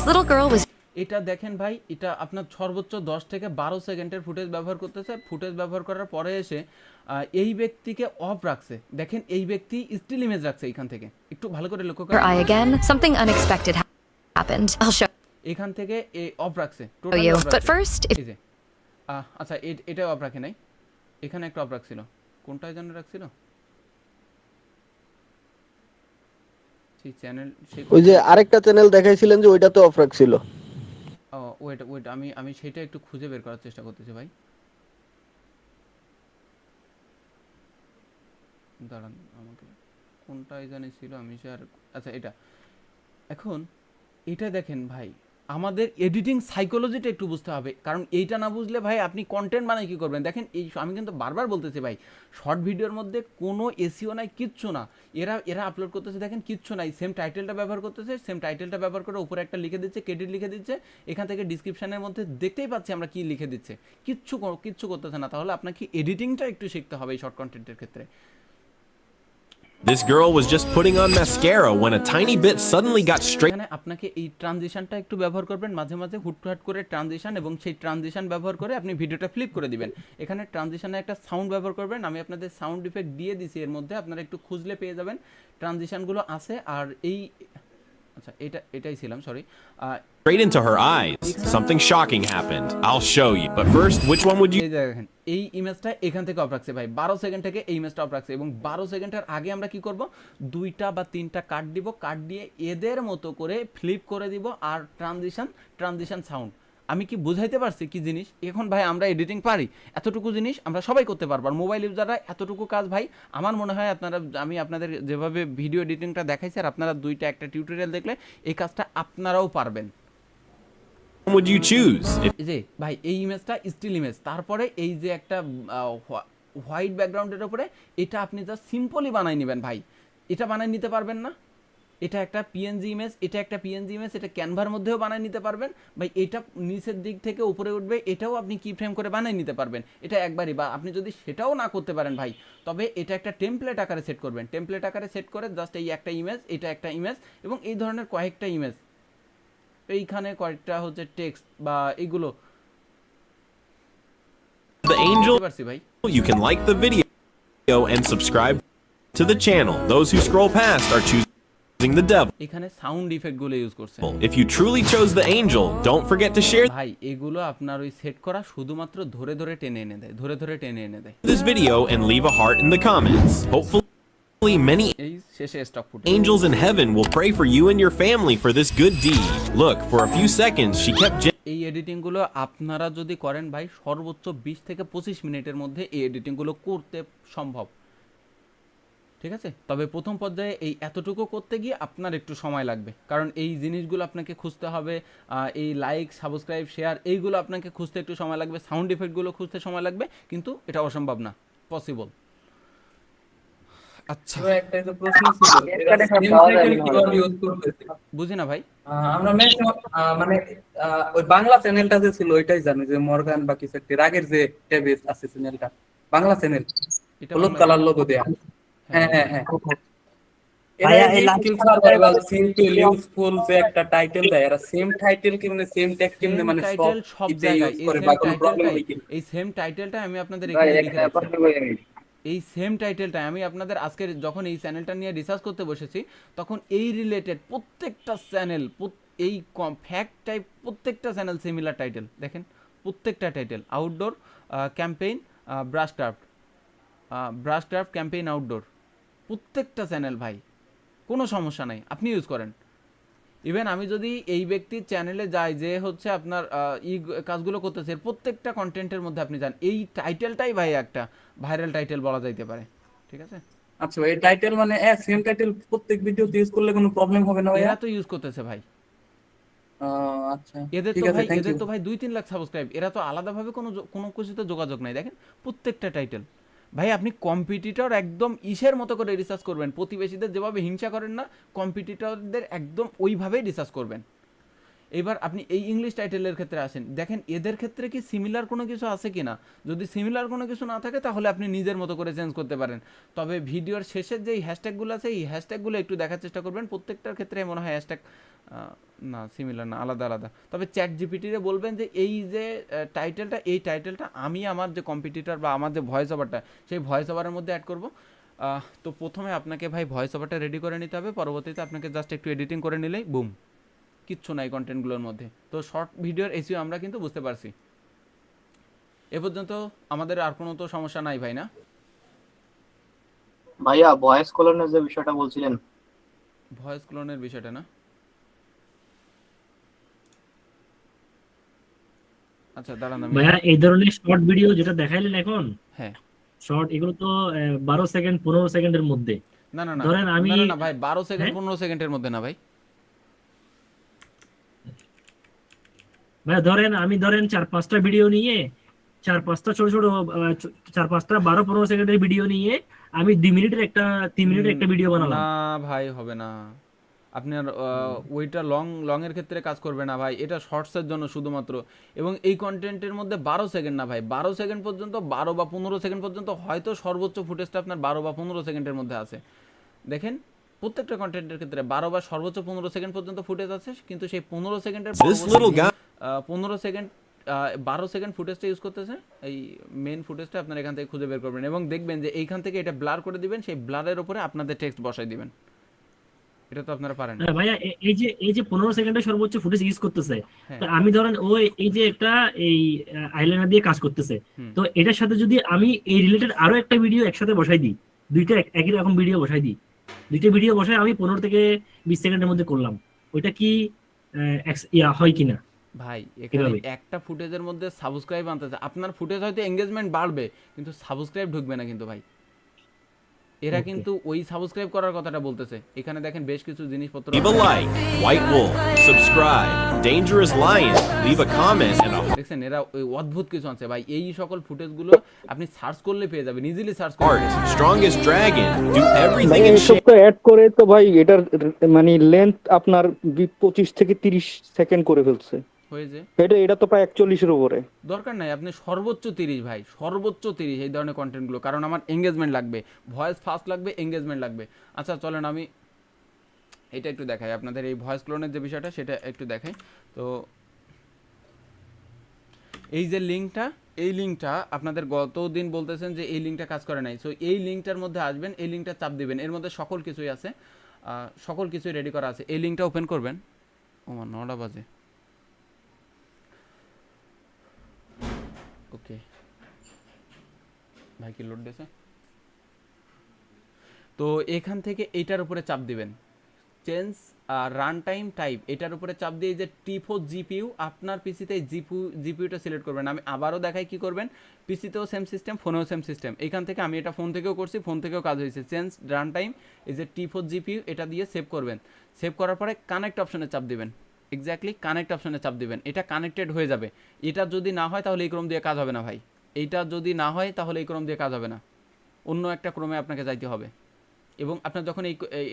little girl was. এটা দেখেন ভাই, এটা আপনার সর্বোচ্চ 10 থেকে 12 সেকেন্ডের ফুটেজ ব্যবহার করতেছে। ফুটেজ ব্যবহার করার পরে এসে এই ব্যক্তিকে অফ রাখছে। দেখেন এই ব্যক্তি স্টিল ইমেজ রাখছে এখান থেকে, একটু ভালো করে লক্ষ্য Her করেন। eye again. Something unexpected happened. I'll show এখান থেকে অফ রাখছে, you. টোটালি অফ But রাখছে। first, if এই যে আচ্ছা, এটা অফ রাখে নাই, এখানে একটা অফ রাখছিল, কোনটায় যেন রাখছিল সেই চ্যানেল, সেই ওই যে আরেকটা চ্যানেল দেখাইছিলেন যে ওইটা তো অফ রাখছিল। ওয়েট আমি সেটা একটু খুঁজে বের করার চেষ্টা করতেছি ভাই, দাঁড়ান, আমাকে কোনটায় জানি ছিল আমি সে আর, আচ্ছা এটা। এখন এটা দেখেন ভাই, আমাদের এডিটিং সাইকোলজিটা একটু বুঝতে হবে, কারণ এইটা না বুঝলে ভাই আপনি কন্টেন্ট বানাই কি করবেন। দেখেন এই, আমি কিন্তু বারবার বলতেছি ভাই, শর্ট ভিডিওর মধ্যে কোনো এসিও নাই, কিচ্ছু না। এরা আপলোড করতেছে, দেখেন কিচ্ছু নাই, সেম টাইটেলটা ব্যবহার করতেছে, সেম টাইটেলটা ব্যবহার করে উপরে একটা লিখে দিচ্ছে, ক্রেডিট লিখে দিচ্ছে, এখান থেকে ডিসক্রিপশনের মধ্যে দেখতেই পাচ্ছি আমরা কি লিখে দিচ্ছে, কিচ্ছু করতেছে না। তাহলে আপনাকে এডিটিংটা একটু শিখতে হবে এই শর্ট কন্টেন্টের ক্ষেত্রে। This girl was just putting on mascara when a tiny bit suddenly got straight. এখানে আপনাকে এই ট্রানজিশনটা একটু ব্যবহার করবেন, মাঝে মাঝে হুটহাট করে ট্রানজিশন, এবং সেই ট্রানজিশন ব্যবহার করে আপনি ভিডিওটা ফ্লিপ করে দিবেন। এখানে ট্রানজিশনে একটা সাউন্ড ব্যবহার করবেন, আমি আপনাদের সাউন্ড ইফেক্ট দিয়ে দিছি এর মধ্যে, আপনারা একটু খুঁজলে পেয়ে যাবেন ট্রানজিশনগুলো আছে। আর এই, আচ্ছা এটাই ছিলাম, sorry. Straight into her eyes. Something shocking happened. I'll show you. But first, which one would you? এই দেখেন এই ইমেজটা এখান থেকে অফ রাখছে ভাই, 12 সেকেন্ড থেকে এই ইমেজটা অফ রাখছে, এবং 12 সেকেন্ডের আগে আমরা কি করব, 2টা বা 3টা কাট দিব, কাট দিয়ে এদের মতো করে ফ্লিপ করে দিব, আর ট্রানজিশন সাউন্ড। আমি কি বুঝাইতে পারছি কি জিনিস? এখন ভাই আমরা এডিটিং পারি, এতটুকু জিনিস আমরা সবাই করতে পারবো, আর মোবাইল ইউজাররা এতটুকু কাজ ভাই আমার মনে হয় আপনারা, আমি আপনাদের যেভাবে ভিডিও এডিটিংটা দেখাইছি, আর আপনারা 2টা একটা টিউটোরিয়াল দেখলে এই কাজটা আপনারাও পারবেন। Would you choose? এই যে ভাই এই ইমেজটা স্টিল ইমেজ, তারপরে এই যে একটা হোয়াইট ব্যাকগ্রাউন্ডের উপরে এটা আপনি জাস্ট সিম্পলি বানাই নেবেন ভাই, এটা বানাই নিতে পারবেন না? এটা একটা পিএনজি ইমেজ, এটা একটা পিএনজি ইমেজ, এটা ক্যানভার মধ্যেও বানাই নিতে পারবেন ভাই। এটা নিচের দিক থেকে উপরে উঠবে, এটাও আপনি কি ফ্রেম করে বানাই নিতে পারবেন, এটা একবারই। বা আপনি যদি সেটাও না করতে পারেন ভাই, তবে এটা একটা টেমপ্লেট আকারে সেট করবেন, টেমপ্লেট আকারে সেট করে জাস্ট এই একটা ইমেজ, এটা একটা ইমেজ, এবং এই ধরনের কয়েকটা ইমেজ, এইখানে কয়েকটা হচ্ছে টেক্সট বা এইগুলো The angel. পারছি ভাই। You can like the video and subscribe to the channel. Those who scroll past are choosing the devil. এখানে সাউন্ড ইফেক্ট গুলো ইউজ করছে If you truly chose the angel, don't forget to share ভাই। এগুলো আপনার ওই set করা শুধুমাত্র ধরে ধরে টেনে এনে দেয়, ধরে ধরে টেনে এনে দেয়। this video and leave a heart in the comments. Hopefully many এই শেষে স্টক ফুটে angels in heaven will pray for you and your family for this good deed. Look, for a few seconds she kept এই এডিটিংগুলো আপনারা যদি করেন ভাই, সর্বোচ্চ 20 থেকে 25 মিনিটের মধ্যে এই এডিটিংগুলো করতে সম্ভব, ঠিক আছে? তবে প্রথম পর্যায়ে এই এতটুকু করতে গিয়ে আপনার একটু সময় লাগবে, কারণ এই জিনিসগুলো আপনাকে খুঁজতে হবে, এই লাইক, সাবস্ক্রাইব, শেয়ার, এইগুলো আপনাকে খুঁজতে একটু সময় লাগবে, সাউন্ড ইফেক্টগুলো খুঁজতে সময় লাগবে, কিন্তু এটা অসম্ভব না, পসিবল। আচ্ছা, একটা যে প্রশ্ন ছিল, এরা same title কিভাবে ইউজ করতেছে? বুঝি না ভাই। আমরা মানে ওই বাংলা চ্যানেলটা যে ছিল ওইটাই জানি, যে মর্গান বা কিছু একটা আগের যে ট্যাবে আছে চ্যানেলটা, বাংলা চ্যানেল, এটা হলুদ বাংলা- কালার লোগো দেয়া। হ্যাঁ। ভাইয়া, এই এরা last skill survival simple useful যে একটা টাইটেল দেয়, এরা সেম টাইটেল কেমনে, সেম ট্যাগ কেমনে, মানে সব টাইটেল সব ইতে জায়গায় ইউজ এই করে সেম বা কোনো প্রবলেম টাইটেলটাই, হই কি? এই সেম টাইটেলটা আমি আপনাদের এখানে লিখে রাখছি। এই সেম টাইটেলটা আমি আপনাদের আজকে যখন এই চ্যানেলটা নিয়ে রিসার্চ করতে বসেছি, তখন এই রিলেটেড প্রত্যেকটা চ্যানেল, এই ফ্যাক্ট টাইপ প্রত্যেকটা চ্যানেল সিমিলার টাইটেল দেখেন, প্রত্যেকটা title outdoor campaign brush craft campaign outdoor, প্রত্যেকটা চ্যানেল ভাই, কোনো সমস্যা নাই, আপনি ইউজ করেন। ইভেন আমি যদি এই ব্যক্তির চ্যানেলে যাই যে হচ্ছে আপনার কাজগুলো করতেছে, প্রত্যেকটা কন্টেন্টের মধ্যে আপনি যান, এই টাইটেলটাই ভাই একটা ভাইরাল টাইটেল বলা যাইতে পারে, ঠিক আছে? আচ্ছা ভাই, টাইটেল মানে সেম টাইটেল প্রত্যেক ভিডিওতে ইউজ করলে কোনো প্রবলেম হবে না ভাইয়া? এরা তো ইউজ করতেছে ভাই, আচ্ছা এদের ঠিক তো আছে, ভাই থ্যাংক এদের ইউ। তো ভাই 2-3 লাখ সাবস্ক্রাইব, এরা তো আলাদাভাবে কোনো কিছুতে যোগাযোগ নাই, দেখেন প্রত্যেকটা টাইটেল। ভাই আপনি কম্পিটিটর একদম ইসের মতো করে রিসার্চ করবেন, প্রতিবেশীদের যেভাবে হিংসা করেন না, কম্পিটিটরদের একদম ওইভাবেই রিসার্চ করবেন। এবার আপনি এই ইংলিশ টাইটেলের ক্ষেত্রে আসেন, দেখেন এদের ক্ষেত্রে কি সিমিলার কোনো কিছু আছে কি না, যদি সিমিলার কোনো কিছু না থাকে তাহলে আপনি নিজের মতো করে চেঞ্জ করতে পারেন। তবে ভিডিওর শেষের যে হ্যাশট্যাগুলো আছে এই হ্যাশট্যাগুলো একটু দেখার চেষ্টা করবেন, প্রত্যেকটার ক্ষেত্রে মনে হয় হ্যাশট্যাগ না সিমিলার না, আলাদা আলাদা। তবে চ্যাট জিপিটিরে বলবেন যে এই যে টাইটেলটা আমি আমার যে কম্পিটিটর বা আমার যে ভয়েস ওভারটা সেই ভয়েস ওভারের মধ্যে অ্যাড করব। তো প্রথমে আপনাকে ভাই ভয়েস ওভারটা রেডি করে নিতে হবে, পরবর্তীতে আপনাকে জাস্ট একটু এডিটিং করে নিলেই বুম, কিচ্ছু নাই কন্টেন্টগুলোর মধ্যে। তো শর্ট ভিডিওর এসইও আমরা কিন্তু বুঝতে পারছি। এ পর্যন্ত আমাদের আর কোনো তো সমস্যা নাই ভাই, না? ভাইয়া ভয়েস কলনের যে বিষয়টা বলছিলেন, ভয়েস ক্লোনের বিষয়টা না, আচ্ছা দাঁড়ান আমি, ভাইয়া এই ধরনের শর্ট ভিডিও যেটা দেখাইলেন এখন, হ্যাঁ শর্ট এগুলো তো 12 সেকেন্ড 15 সেকেন্ডের মধ্যে। না না না ধরেন আমি না ভাই 12 সেকেন্ড হ্যাঁ? 15 সেকেন্ডের মধ্যে না ভাই, ভাইয়া ধরেন 4-5টা ভিডিও নিয়ে 4-5টা ছোট ছোট 4-5টা 12-15 সেকেন্ডের ভিডিও নিয়ে আমি 2 মিনিটের একটা 3 মিনিটের একটা ভিডিও বানালাম। না ভাই হবে না, আপনার ওইটা লং এর ক্ষেত্রে কাজ করবে না ভাই, এটা শর্টসের জন্য শুধুমাত্র। এবং এই কন্টেন্টের মধ্যে 12 সেকেন্ড না ভাই, 12 সেকেন্ড পর্যন্ত, 12 বা 15 সেকেন্ড পর্যন্ত হয়তো সর্বোচ্চ ফুটেজটা আপনার 12 বা 15 সেকেন্ডের মধ্যে আছে। দেখেন প্রত্যেকটা কন্টেন্টের ক্ষেত্রে 12 বা সর্বোচ্চ 15 সেকেন্ড পর্যন্ত ফুটেজ আছে, কিন্তু সেই 15 সেকেন্ডের This little guy. 15 second 12 second ফুটেজটা ইউজ করতেছে, এই মেন ফুটেজটা আপনারা এখান থেকে খুঁজে বের করবেন এবং দেখবেন যে এইখান থেকে এটা ব্লার করে দিবেন, সেই ব্লারের উপরে আপনাদের টেক্সট বসাই দিবেন। এটা তো আপনারা পারেন। ভাইয়া এই যে 15 সেকেন্ডের সর্বোচ্চ ফুটেজ ইউজ করতেছে, হ্যাঁ। তো আমি ধরেন এই যে একটা এই আইলাইনার দিয়ে কাজ করতেছে, তো এটার সাথে যদি আমি এই রিলেটেড আরো একটা ভিডিও একসাথে বসাই দিই, দুইটা একই রকম ভিডিও বসাই দিই, দুইটা ভিডিও বসাই আমি 15 থেকে 20 সেকেন্ডের মধ্যে করলাম, ওইটা কি হয় কিনা? ভাই এখানে একটা ফুটেজের মধ্যে সাবস্ক্রাইব আনতে, আপনার ফুটেজ হয়তো এঙ্গেজমেন্ট বাড়বে কিন্তু সাবস্ক্রাইব ঢুকবে না কিন্তু ভাই, এরা কিন্তু ওই সাবস্ক্রাইব করার কথাটা বলতেছে। এখানে দেখেন বেশ কিছু জিনিসপত্র, Leave a like, White Wolf, subscribe, Dangerous Lion, leave a comment, and দেখছেন এরা ওই অদ্ভুত কিছু আছে ভাই, এই সকল ফুটেজগুলো আপনি সার্চ করলে পেয়ে যাবেন, easily search heart, strongest dragon, do everything ভাই in shape. এইসবটা অ্যাড করে তো ভাই এটার মানে লেন্থ আপনার 25 থেকে 30 সেকেন্ড করে ফেলছে। হয়েছে, এটা তো প্রায় 41-এর উপরে। দরকার নাই আপনি সর্বোচ্চ 30 ভাই, সর্বোচ্চ 30 এই ধরনের কন্টেন্টগুলো, কারণ আমার এঙ্গেজমেন্ট লাগবে, ভয়েস ফাস্ট লাগবে, এঙ্গেজমেন্ট লাগবে। আচ্ছা চলেন আমি এটা একটু দেখাই আপনাদের, এই ভয়েস ক্লোনের যে বিষয়টা সেটা একটু দেখাই। তো এই যে লিঙ্কটা, এই লিঙ্কটা আপনাদের গতদিন বলতেছেন যে এই লিঙ্কটা কাজ করে নাই, সো এই লিঙ্কটার মধ্যে আসবেন, এই লিঙ্কটা চাপ দিবেন, এর মধ্যে সকল কিছুই আছে, সকল কিছুই রেডি করা আছে। এই লিঙ্কটা ওপেন করবেন, ও 9টা বাজে, ওকে ভাই কি লোড দিয়েছে। তো এখান থেকে এইটার উপরে চাপ দিবেন, চেঞ্জ রান টাইম টাইপ, এটার উপরে চাপ দিয়ে যে T4 জিপিইউ, আপনার পিসিতে জিপিইউটা সিলেক্ট করবেন। আমি আবারও দেখাই কি করবেন, পিসিতেও সেম সিস্টেম, ফোনেও সেম সিস্টেম। এখান থেকে আমি এটা ফোন থেকেও করছি, ফোন থেকেও কাজ হয়েছে। চেঞ্জ রান টাইম, এই যে T4 জিপিইউ, এটা দিয়ে সেভ করবেন। সেভ করার পরে কানেক্ট অপশনে চাপ দিবেন, এক্স্যাক্টলি কানেক্ট অপশনে চাপ দিবেন, এটা কানেক্টেড হয়ে যাবে। এটা যদি না হয় তাহলে এই ক্রম দিয়ে কাজ হবে না ভাই, এইটা যদি না হয় তাহলে এই ক্রম দিয়ে কাজ হবে না, অন্য একটা ক্রমে আপনাকে যাইতে হবে। এবং আপনার যখন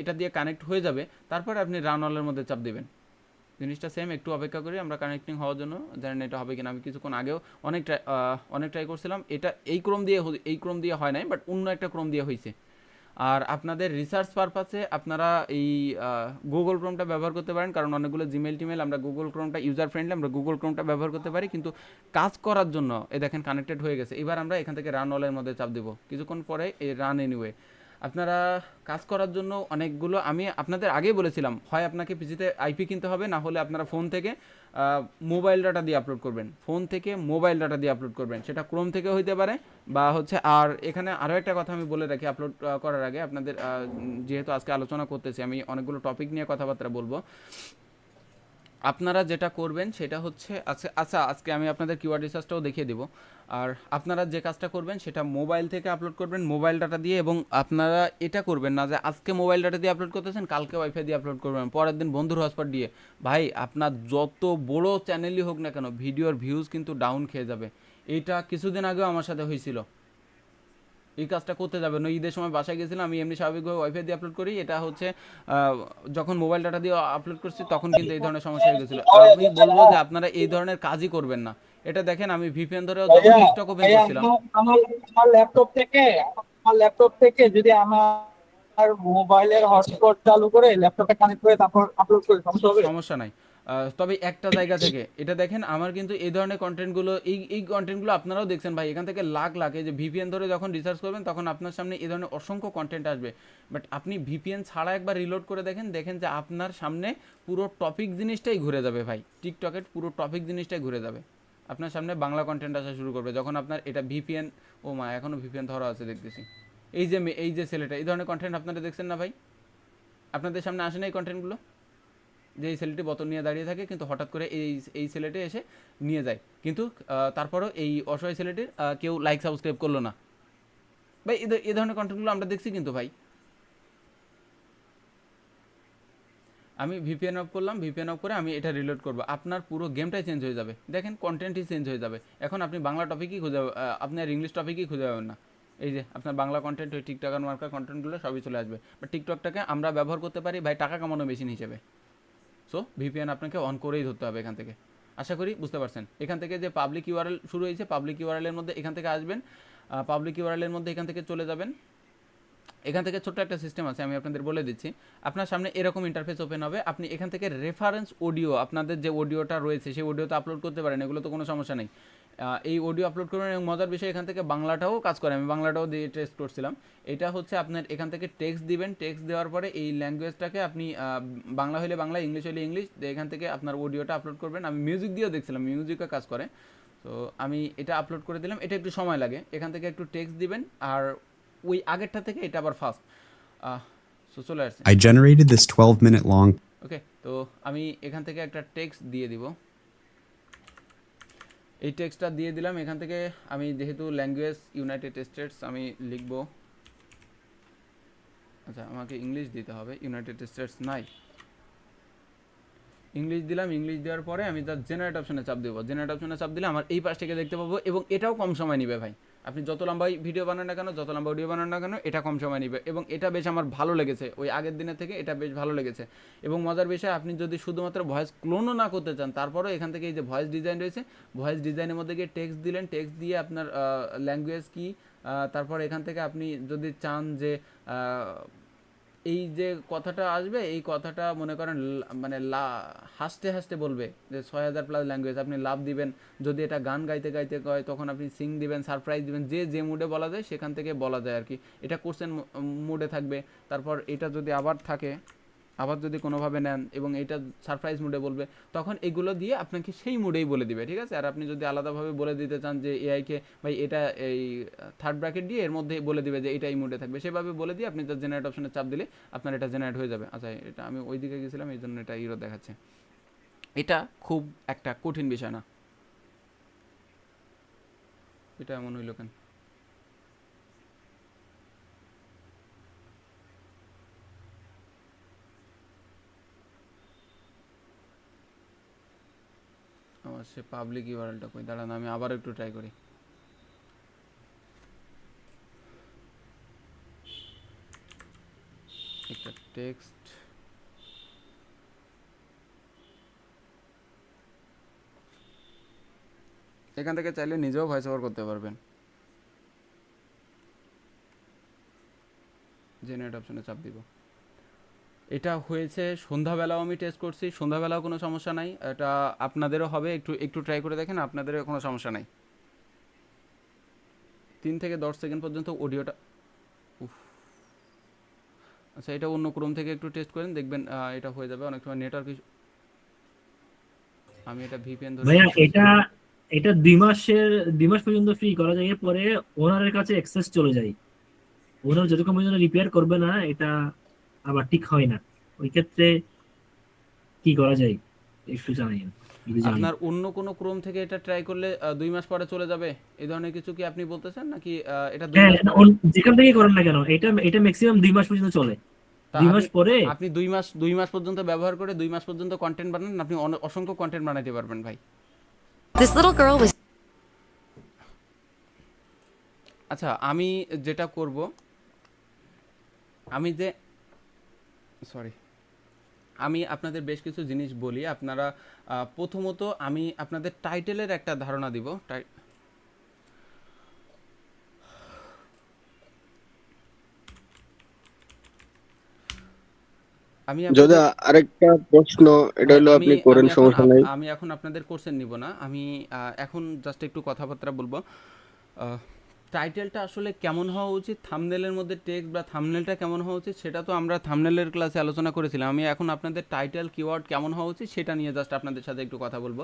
এটা দিয়ে কানেক্ট হয়ে যাবে তারপরে আপনি রান অলের মধ্যে চাপ দিবেন। জিনিসটা সেম, একটু অপেক্ষা করি আমরা কানেক্টিং হওয়ার জন্য, জানেন এটা হবে কিনা। আমি কিছুক্ষণ আগেও অনেক ট্রাই করছিলাম, এটা এই ক্রম দিয়ে হয় নাই, বাট অন্য একটা ক্রম দিয়ে হয়েছে। আর আপনাদের রিসার্চ পারপাসে আপনারা এই গুগল ক্রোমটা ব্যবহার করতে পারেন, কারণ অনেকগুলো জিমেল টিমেল আমরা গুগল ক্রোমটা ইউজার ফ্রেন্ডলি, আমরা গুগল ক্রোমটা ব্যবহার করতে পারি, কিন্তু কাজ করার জন্য দেখেন কানেক্টেড হয়ে গেছে। এবার আমরা এখান থেকে রান অলের মধ্যে চাপ দেবো, কিছুক্ষণ পরে এই রান এনিওয়ে। আপনারা কাজ করার জন্য অনেকগুলো, আমি আপনাদের আগেই বলেছিলাম, হয় আপনাকে পিসিতে আইপি কিনতে হবে, না হলে আপনারা ফোন থেকে মোবাইল ডাটা দিয়ে আপলোড করবেন, ফোন থেকে মোবাইল ডাটা দিয়ে আপলোড করবেন, সেটা ক্রোম থেকে হইতে পারে বা হচ্ছে। আর এখানে আরও একটা কথা আমি বলে রাখি আপলোড করার আগে আপনাদের, যেহেতু আজকে আলোচনা করতেছি, আমি অনেকগুলো টপিক নিয়ে কথাবার্তা বলবো। আপনারা যেটা করবেন সেটা হচ্ছে, আচ্ছা আজকে আমি আপনাদের কিওয়ার্ড রিসার্চটাও দেখিয়ে দেবো। আর আপনারা যে কাজটা করবেন সেটা মোবাইল থেকে আপলোড করবেন মোবাইল ডাটা দিয়ে, এবং আপনারা এটা করবেন না যে আজকে মোবাইল ডাটা দিয়ে আপলোড করতেছেন, কালকে ওয়াইফাই দিয়ে আপলোড করবেন, পরের দিন বন্ধুর হটস্পট দিয়ে। ভাই আপনার যত বড় চ্যানেলই হোক না কেন, ভিডিওর ভিউজ কিন্তু ডাউন খেয়ে যাবে। এইটা কিছুদিন আগেও আমার সাথে হয়েছিল। এই কাজটা করতে যাবে না। ঈদের সময় বাসায় গেছিলাম, আমি এমনি স্বাভাবিকভাবে ওয়াইফাই দিয়ে আপলোড করি, এটা হচ্ছে যখন মোবাইল ডাটা দিয়ে আপলোড করছি তখন কিন্তু এই ধরনের সমস্যা হয়ে গেছিলো। আমি বলবো যে আপনারা এই ধরনের কাজই করবেন না। এটা দেখেন, আমি ভিপিএন ধরে যখন টিকটক ওপেন করছিলাম, আমার ল্যাপটপ থেকে যদি আমার মোবাইলের হটস্পট চালু করে ল্যাপটপে কানেক্ট করে তারপর আপলোড করি, সমস্যা হবে? সমস্যা নাই। তবে একটা জায়গা থেকে এটা দেখেন, আমার কিন্তু এই ধরনের কন্টেন্টগুলো, এই কন্টেন্টগুলো আপনারাও দেখছেন ভাই, এখান থেকে লাখ লাখ, এই যে ভিপিএন ধরে যখন রিসার্চ করবেন তখন আপনার সামনে এই ধরনের অসংখ্য কন্টেন্ট আসবে। বাট আপনি ভিপিএন ছাড়া একবার রিলোড করে দেখেন যে আপনার সামনে পুরো টপিক জিনিসটাই ঘুরে যাবে ভাই, টিকটকের পুরো টপিক জিনিসটাই ঘুরে যাবে। আপনার সামনে বাংলা কন্টেন্ট আসা শুরু করবে যখন আপনার এটা ভিপিএন, ও মা এখনও ভিপিএন ধরা আছে দেখতেছি। এই যে ছেলেটা, এই ধরনের কন্টেন্ট আপনারা দেখছেন না ভাই? আপনাদের সামনে আসে না এই কন্টেন্টগুলো? যে এই ছেলেটি বোতল নিয়ে দাঁড়িয়ে থাকে, কিন্তু হঠাৎ করে এই ছেলেটি এসে নিয়ে যায়, কিন্তু তারপরেও এই অসহায় ছেলেটির কেউ লাইক সাবস্ক্রাইব করলো না ভাই। এই ধরনের কন্টেন্টগুলো আমরা দেখছি কিন্তু ভাই। আমি ভিপিএন অফ করলাম, ভিপিএন অফ করে আমি এটা রিলোড করবো, আপনার পুরো গেমটাই চেঞ্জ হয়ে যাবে। দেখেন কন্টেন্টই চেঞ্জ হয়ে যাবে। এখন আপনি বাংলা টপিকই খুঁজে, আপনি আর ইংলিশ টপিকই খুঁজে পাবেন না। এই যে আপনার বাংলা কন্টেন্ট, ওই টিকটক আর মার্কার কন্টেন্টগুলো সবই চলে আসবে। বাট টিকটকটাকে আমরা ব্যবহার করতে পারি ভাই টাকা কামানো মেশিন হিসেবে। সো ভিপিএন আপনাকে অন করেই ধরতে হবে এখান থেকে। আশা করি বুঝতে পারছেন। এখান থেকে যে পাবলিক ইউআরএল শুরু হয়েছে, পাবলিক ইউআরএলের মধ্যে এখান থেকে আসবেন, পাবলিক ইউআরএলের মধ্যে এখান থেকে চলে যাবেন। এখান থেকে ছোট্ট একটা সিস্টেম আছে, আমি আপনাদের বলে দিচ্ছি। আপনার সামনে এরকম ইন্টারফেস ওপেন হবে, আপনি এখান থেকে রেফারেন্স অডিও, আপনাদের যে অডিওটা রয়েছে সেই অডিওতে আপলোড করতে পারেন, এগুলো তো কোনো সমস্যা নেই। এই অডিও আপলোড করবেন, এবং মজার বিষয় এখান থেকে বাংলাটাও কাজ করে, আমি বাংলাটাও দিয়ে টেস্ট করছিলাম। এটা হচ্ছে আপনার এখান থেকে টেক্সট দিবেন, টেক্সট দেওয়ার পরে এই ল্যাঙ্গুয়েজটাকে আপনি বাংলা হলে বাংলা, ইংলিশ হলে ইংলিশ, এখান থেকে আপনার অডিওটা আপলোড করবেন। আমি মিউজিক দিয়েও দেখছিলাম, মিউজিকও কাজ করে। তো আমি এটা আপলোড করে দিলাম, এটা একটু সময় লাগে। এখান থেকে একটু টেক্সট দিবেন, আর ওই আগেরটা থেকে এটা আবার ফাস্ট। সো চলে আসছে। I generated this 12-minute long. ওকে, তো আমি এখান থেকে একটা টেক্সট দিয়ে দিব। এই টেক্সটটা দিয়ে দিলাম। এখান থেকে আমি যেহেতু ল্যাঙ্গুয়েজ ইউনাইটেড স্টেটস আমি লিখব, আচ্ছা আমাকে ইংলিশ দিতে হবে, ইউনাইটেড স্টেটস নাই, ইংলিশ দিলাম। ইংলিশ দেওয়ার পরে আমি জাস্ট জেনারেট অপশনে চাপ দেবো। জেনারেট অপশনে চাপ দিলে আমার এই পাশ থেকে দেখতে পাবো, এবং এটাও কম সময় নেবে ভাই। আপনি যত লম্বাই ভিডিও বানান না কেন, যত লম্বা অডিও বানান না কেন, এটা কম সময় নেবে, এবং এটা বেশ আমার ভালো লেগেছে। ওই আগের দিনের থেকে এটা বেশ ভালো লেগেছে। এবং মজার বিষয়, আপনি যদি শুধুমাত্র ভয়েস ক্লোনও না করতে চান, তারপরেও এখান থেকে এই যে ভয়েস ডিজাইন রয়েছে, ভয়েস ডিজাইনের মধ্যে গিয়ে টেক্সট দিলেন, টেক্সট দিয়ে আপনার ল্যাঙ্গুয়েজ কি, তারপর এখান থেকে আপনি যদি চান যে এই যে কথাটা আসবে, এই কথাটা মনে করেন মানে হাসতে হাসতে বলবে, যে 6000+ ল্যাঙ্গুয়েজ, আপনি লাভ দিবেন। যদি এটা গান গাইতে গাইতে কয় তখন আপনি সিং দিবেন, সারপ্রাইজ দিবেন, যে মুডে বলা যায় সেখান থেকে বলা যায় আর কি। এটা কোশ্চেন মুডে থাকবে, তারপর এটা যদি আবার থাকে, আবার যদি কোনোভাবে নেন এবং এইটা সারপ্রাইজ মুডে বলবে, তখন এগুলো দিয়ে আপনাকে সেই মুডেই বলে দিবে, ঠিক আছে। আর আপনি যদি আলাদাভাবে বলে দিতে চান যে এআইকে ভাই এটা এই থার্ড ব্র্যাকেট দিয়ে এর মধ্যে বলে দিবে যে এটা এই মুডে থাকবে, সেভাবে বলে দিয়ে আপনি জাস্ট জেনারেট অপশনে চাপ দিলে আপনার এটা জেনারেট হয়ে যাবে। আচ্ছা, এটা আমি ওই দিকে গেছিলাম, এই জন্য এটা ইরো দেখাচ্ছে। এটা খুব একটা কঠিন বিষয় না। এটা এমন হইল কেন? আমার সে পাবলিক ইউআরএলটা কই, দাঁড়ান আমি আবার একটু ট্রাই করি। একটা টেক্সট, এখান থেকে চাইলে নিজেও ভয়েস ওভার করতে পারবেন। জেনারেট অপশনে চাপ দিব। এটা হয়েছে সন্ধ্যাবেলাও আমি টেস্ট করছি, সন্ধ্যাবেলাও কোনো সমস্যা নাই। এটা আপনাদেরও হবে, একটু ট্রাই করে দেখেন, আপনাদেরও কোনো সমস্যা নাই। 3 থেকে 10 সেকেন্ড পর্যন্ত অডিওটা, আচ্ছা, এটা অন্য ক্রোম থেকে একটু টেস্ট করেন, দেখবেন এটা হয়ে যাবে। অনেক সময় নেটওয়ার্ক ইস্যু। আমি এটা ভিপিএন ধরে ভাইয়া করতেছি। এটা 2 মাস পর্যন্ত ফ্রি করা যায়, পরে ওনারের কাছে অ্যাক্সেস চলে যায়। ওনার যতক্ষণ পর্যন্ত রিপেয়ার করবে না এটা আবার ঠিক হয় না। ওই ক্ষেত্রে কি করা যায় একটু জানাইন যদি জানেন। আপনার অন্য কোনো ক্রোম থেকে এটা ট্রাই করলে 2 মাস পরে চলে যাবে, এই ধরনের কিছু কি আপনি বলতেছেন, নাকি এটা 2 হ্যাঁ, মাস পরে? যেখান থেকে করেন না কেন, এটা ম্যাক্সিমাম 2 মাস পর্যন্ত চলে। তা 2 আপনি মাস পরে আপনি 2 মাস পর্যন্ত ব্যবহার করে 2 মাস পর্যন্ত কন্টেন্ট বানান, আপনি অসংখ্য কন্টেন্ট বানাইতে পারবেন ভাই। This little girl was আচ্ছা, আমি যেটা করব, আমি যে সরি আমি আপনাদের বেশ কিছু জিনিস বলি। আপনারা প্রথমত আমি আপনাদের টাইটেলের একটা ধারণা দিব। আমি যদি আরেকটা প্রশ্ন, এটা হলো আপনি করেন, সমস্যা নাই। আমি এখন আপনাদের কোর্সের নিব না, আমি এখন জাস্ট একটু কথাবার্তা বলবো। টাইটেলটা আসলে কেমন হওয়া উচিত, থাম্বনেলের মধ্যে টেক্সট বা থাম্বনেলটা কেমন হওয়া উচিত, সেটা তো আমরা থাম্বনেলের ক্লাসে আলোচনা করেছিলাম। আমি এখন আপনাদের টাইটেল কিওয়ার্ড কেমন হওয়া উচিত সেটা নিয়ে জাস্ট আপনাদের সাথে একটু কথা বলবো।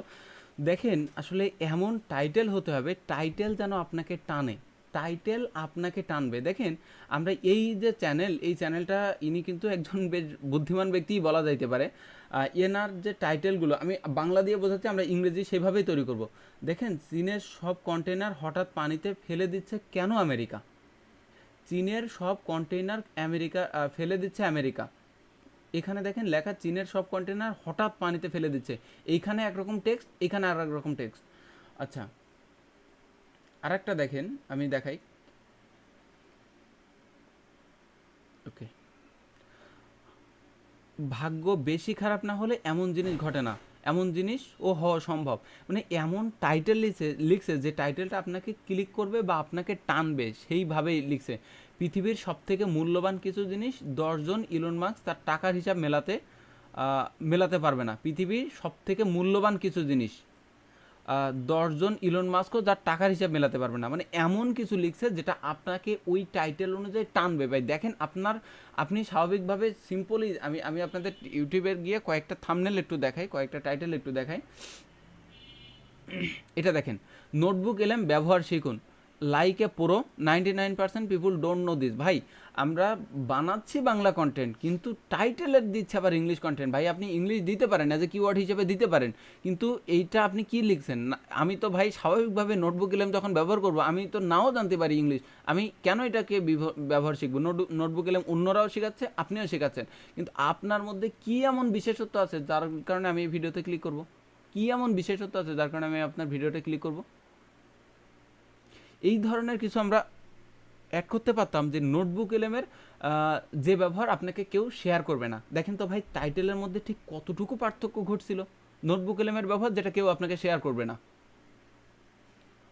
দেখেন, আসলে এমন টাইটেল হতে হবে, টাইটেল যেন আপনাকে টানে, টাইটেল আপনাকে টানবে। দেখেন, আমরা এই যে চ্যানেল, এই চ্যানেলটা ইনি কিন্তু একজন বেশ বুদ্ধিমান ব্যক্তিই বলা যাইতে পারে। এনার যে টাইটেলগুলো, আমি বাংলা দিয়ে বোঝাচ্ছি, আমরা ইংরেজি সেভাবেই তৈরি করব। দেখেন, চীনের সব কন্টেনার হঠাৎ পানিতে ফেলে দিচ্ছে কেন আমেরিকা? চীনের সব কন্টেনার ফেলে দিচ্ছে আমেরিকা। এখানে দেখেন লেখা, চীনের সব কন্টেনার হঠাৎ পানিতে ফেলে দিচ্ছে। এইখানে একরকম টেক্সট, এখানে আর একরকম টেক্সট। আচ্ছা, আরেকটা দেখেন, আমি দেখাই। ওকে, ভাগ্য বেশি খারাপ না হলে এমন জিনিস ঘটে না, এমন জিনিস ও হওয়া সম্ভব। মানে এমন টাইটেল লিখছে যে টাইটেলটা আপনাকে ক্লিক করবে বা আপনাকে টানবে, সেইভাবেই লিখছে। পৃথিবীর সবথেকে মূল্যবান কিছু জিনিস 10 জন ইলন মাস্ক তার টাকার হিসাব মেলাতে পারবে না। পৃথিবীর সবথেকে মূল্যবান কিছু জিনিস 10 জন ইলন মাস্কও যার টাকার হিসাব মেলাতে পারবে না। মানে এমন কিছু লিখছে যেটা আপনাকে ওই টাইটেল অনুযায়ী টানবে ভাই। দেখেন, আপনি স্বাভাবিকভাবে সিম্পলি, আমি আপনাদের ইউটিউবের গিয়ে কয়েকটা থাম্বনেল একটু দেখাই, কয়েকটা টাইটেল একটু দেখাই। এটা দেখেন, নোটবুক এলএম ব্যবহার শিখুন, like a pro, 99% people don't know this. ভাই, আমরা বানাচ্ছি বাংলা কন্টেন্ট, কিন্তু টাইটেলের দিচ্ছে আবার ইংলিশ কন্টেন্ট। ভাই, আপনি ইংলিশ দিতে পারেন, অ্যাজ এ কিওয়ার্ড হিসেবে দিতে পারেন, কিন্তু এইটা আপনি কি লিখছেন? আমি তো ভাই স্বাভাবিকভাবে নোটবুক এলএম যখন ব্যবহার করব, আমি তো নাও জানতে পারি ইংলিশ, আমি কেন এটাকে ব্যবহার শিখবো? নোটবুক এলএম অন্যরাও শেখাচ্ছে, আপনিও শেখাচ্ছেন, কিন্তু আপনার মধ্যে কি এমন বিশেষত্ব আছে যার কারণে আমি এই ভিডিওতে ক্লিক করব? কি এমন বিশেষত্ব আছে যার কারণে আমি আপনার ভিডিওতে ক্লিক করব? এই ধরনের কিছু আমরা অ্যাড করতে পারতাম, যে নোটবুক এলএমের যে ব্যবহার আপনাকে কেউ শেয়ার করবে না। দেখেন তো ভাই, টাইটেলের মধ্যে ঠিক কতটুকু পার্থক্য ঘটছিল। নোটবুক এলএমের ব্যবহার যেটা কেউ আপনাকে শেয়ার করবে না।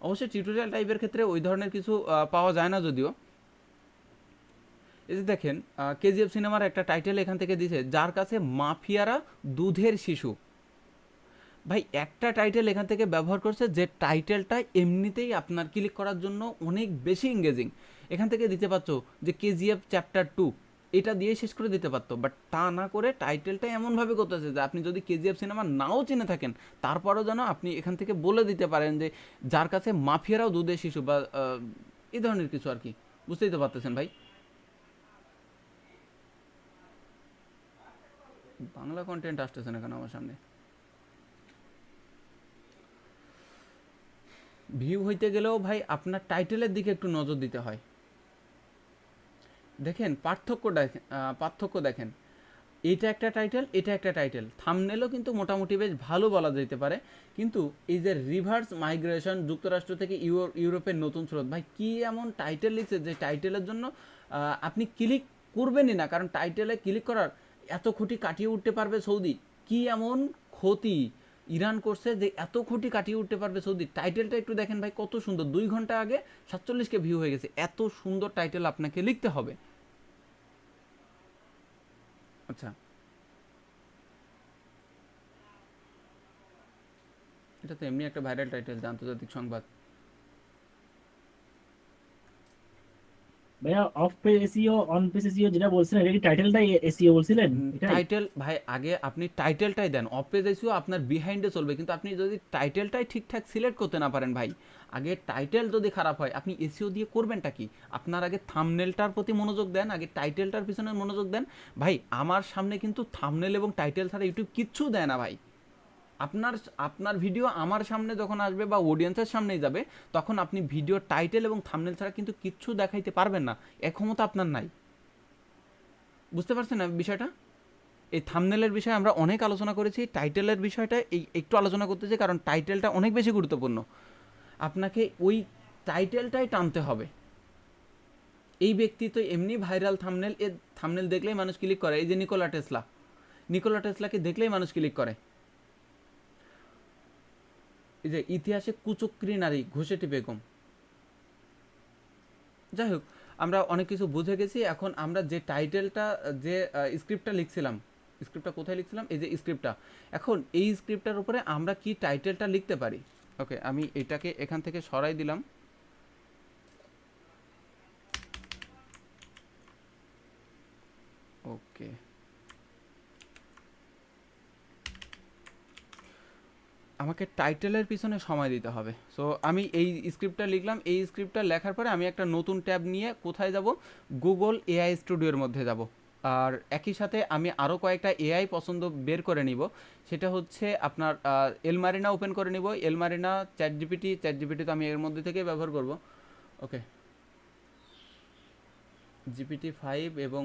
অবশ্যই টিউটোরিয়াল টাইপের ক্ষেত্রে ওই ধরনের কিছু পাওয়া যায় না যদিও। এই যে দেখেন, কেজিএফ সিনেমার একটা টাইটেল এখান থেকে দিয়েছে, যার কাছে মাফিয়ারা দুধের শিশু। ভাই, একটা টাইটেল এখান থেকে ব্যবহার করছে যে টাইটেলটা এমনিতেই আপনার ক্লিক করার জন্য অনেক বেশি এঙ্গেজিং। এখান থেকে দিতে পারছো যে কেজিএফ চ্যাপ্টার 2, এটা দিয়ে শেষ করে দিতে পারতো, বাট তা না করে টাইটেলটা এমনভাবে করতেছে যে আপনি যদি কেজিএফ সিনেমা নাও চিনে থাকেন, তারপরেও যেন আপনি এখান থেকে বলে দিতে পারেন যে যার কাছে মাফিয়ারাও দুধের শিশু, বা এই ধরনের কিছু আর কি। বুঝতেই তো পারতেছেন ভাই। বাংলা কন্টেন্ট আসতেছে না কেন আমার সামনে? ভিউ হইতে গেলেও ভাই আপনার টাইটেলের দিকে একটু নজর দিতে হয়। দেখেন, পার্থক্য দেখেন, এটা একটা টাইটেল, এটা একটা টাইটেল। থাম্বনেলও কিন্তু মোটামুটি বেশ ভালো বলা যেতে পারে, কিন্তু এই যে রিভার্স মাইগ্রেশন, যুক্তরাষ্ট্র থেকে ইউরোপের নতুন স্রোত, ভাই কি এমন টাইটেল লিখছে যে টাইটেলের জন্য আপনি ক্লিক করবেনই না, কারণ টাইটেলে ক্লিক করার এত ক্ষতি কাটিয়ে উঠতে পারবে সৌদি। কি এমন ক্ষতি ইরান করছে যে এত ক্ষতি কাটিয়ে উঠতে পারবে সৌদি? টাইটেলটা একটু দেখেন ভাই, কত সুন্দর। 2 ঘন্টা আগে 47K ভিউ হয়ে গেছে। এত সুন্দর টাইটেল আপনাকে লিখতে হবে। আচ্ছা, এটা তো এমনি একটা ভাইরাল টাইটেল, আন্তর্জাতিক সংবাদ। ভাইয়া of page SEO on page SEO যেটা বলছিলেন এটা কি টাইটেলটাই এসইও বলছিলেন এটাই? টাইটেল ভাই আগে আপনি টাইটেলটাই দেন, অফ পেজ এসইও আপনার বিহাইন্ডে চলবে, কিন্তু আপনি যদি টাইটেলটাই ঠিকঠাক সিলেক্ট করতে না পারেন ভাই, আগে টাইটেল যদি খারাপ হয় আপনি এসইও দিয়ে করবেনটা কি? আপনার আগে থাম্বনেলটার প্রতি মনোযোগ দেন, আগে টাইটেলটার পিছনে মনোযোগ দেন। ভাই আমার সামনে কিন্তু থাম্বনেল এবং টাইটেল ছাড়া ইউটিউব কিচ্ছু দেয় না ভাই। আপনার ভিডিও আমার সামনে যখন আসবে বা অডিয়েন্সের সামনেই যাবে, তখন আপনি ভিডিও টাইটেল এবং থাম্বনেল ছাড়া কিন্তু কিচ্ছু দেখাইতে পারবেন না, এ ক্ষমতা আপনার নাই। বুঝতে পারছেন না বিষয়টা? এই থাম্বনেলের বিষয়ে আমরা অনেক আলোচনা করেছি, টাইটেলের বিষয়টা একটু আলোচনা করতেছি, কারণ টাইটেলটা অনেক বেশি গুরুত্বপূর্ণ। আপনাকে ওই টাইটেলটাই টানতে হবে। এই ব্যক্তি তো এমনি ভাইরাল থাম্বনেল, এর থাম্বনেল দেখলেই মানুষ ক্লিক করে। এই যে নিকোলা টেসলাকে দেখলেই মানুষ ক্লিক করে। এই যে ইতিহাসে কুচক্রী নারী ঘুষেটি বেগম। যাই হোক, আমরা অনেক কিছু বুঝে গেছি। এখন আমরা যে টাইটেলটা, যে স্ক্রিপ্টটা লিখছিলাম, স্ক্রিপ্টটা কোথায় লিখছিলাম, এই যে স্ক্রিপ্টটা, এখন এই স্ক্রিপ্টটার উপরে আমরা কি টাইটেলটা লিখতে পারি। ওকে, আমি এটাকে এখান থেকে সরাই দিলাম। ওকে, আমাকে টাইটেলের পিছনে সময় দিতে হবে। সো আমি এই স্ক্রিপ্টটা লিখলাম। এই স্ক্রিপ্টটা লেখার পরে আমি একটা নতুন ট্যাব নিয়ে কোথায় যাব, গুগল এআই স্টুডিওর মধ্যে যাব। আর একই সাথে আমি আরও কয়েকটা এআই পছন্দ বের করে নিব। সেটা হচ্ছে আপনার এলমারিনা ওপেন করে নিব। এলমারিনা, চ্যাট জিপিটি তো আমি এর মধ্যে থেকে ব্যবহার করব। ওকে, GPT-5 এবং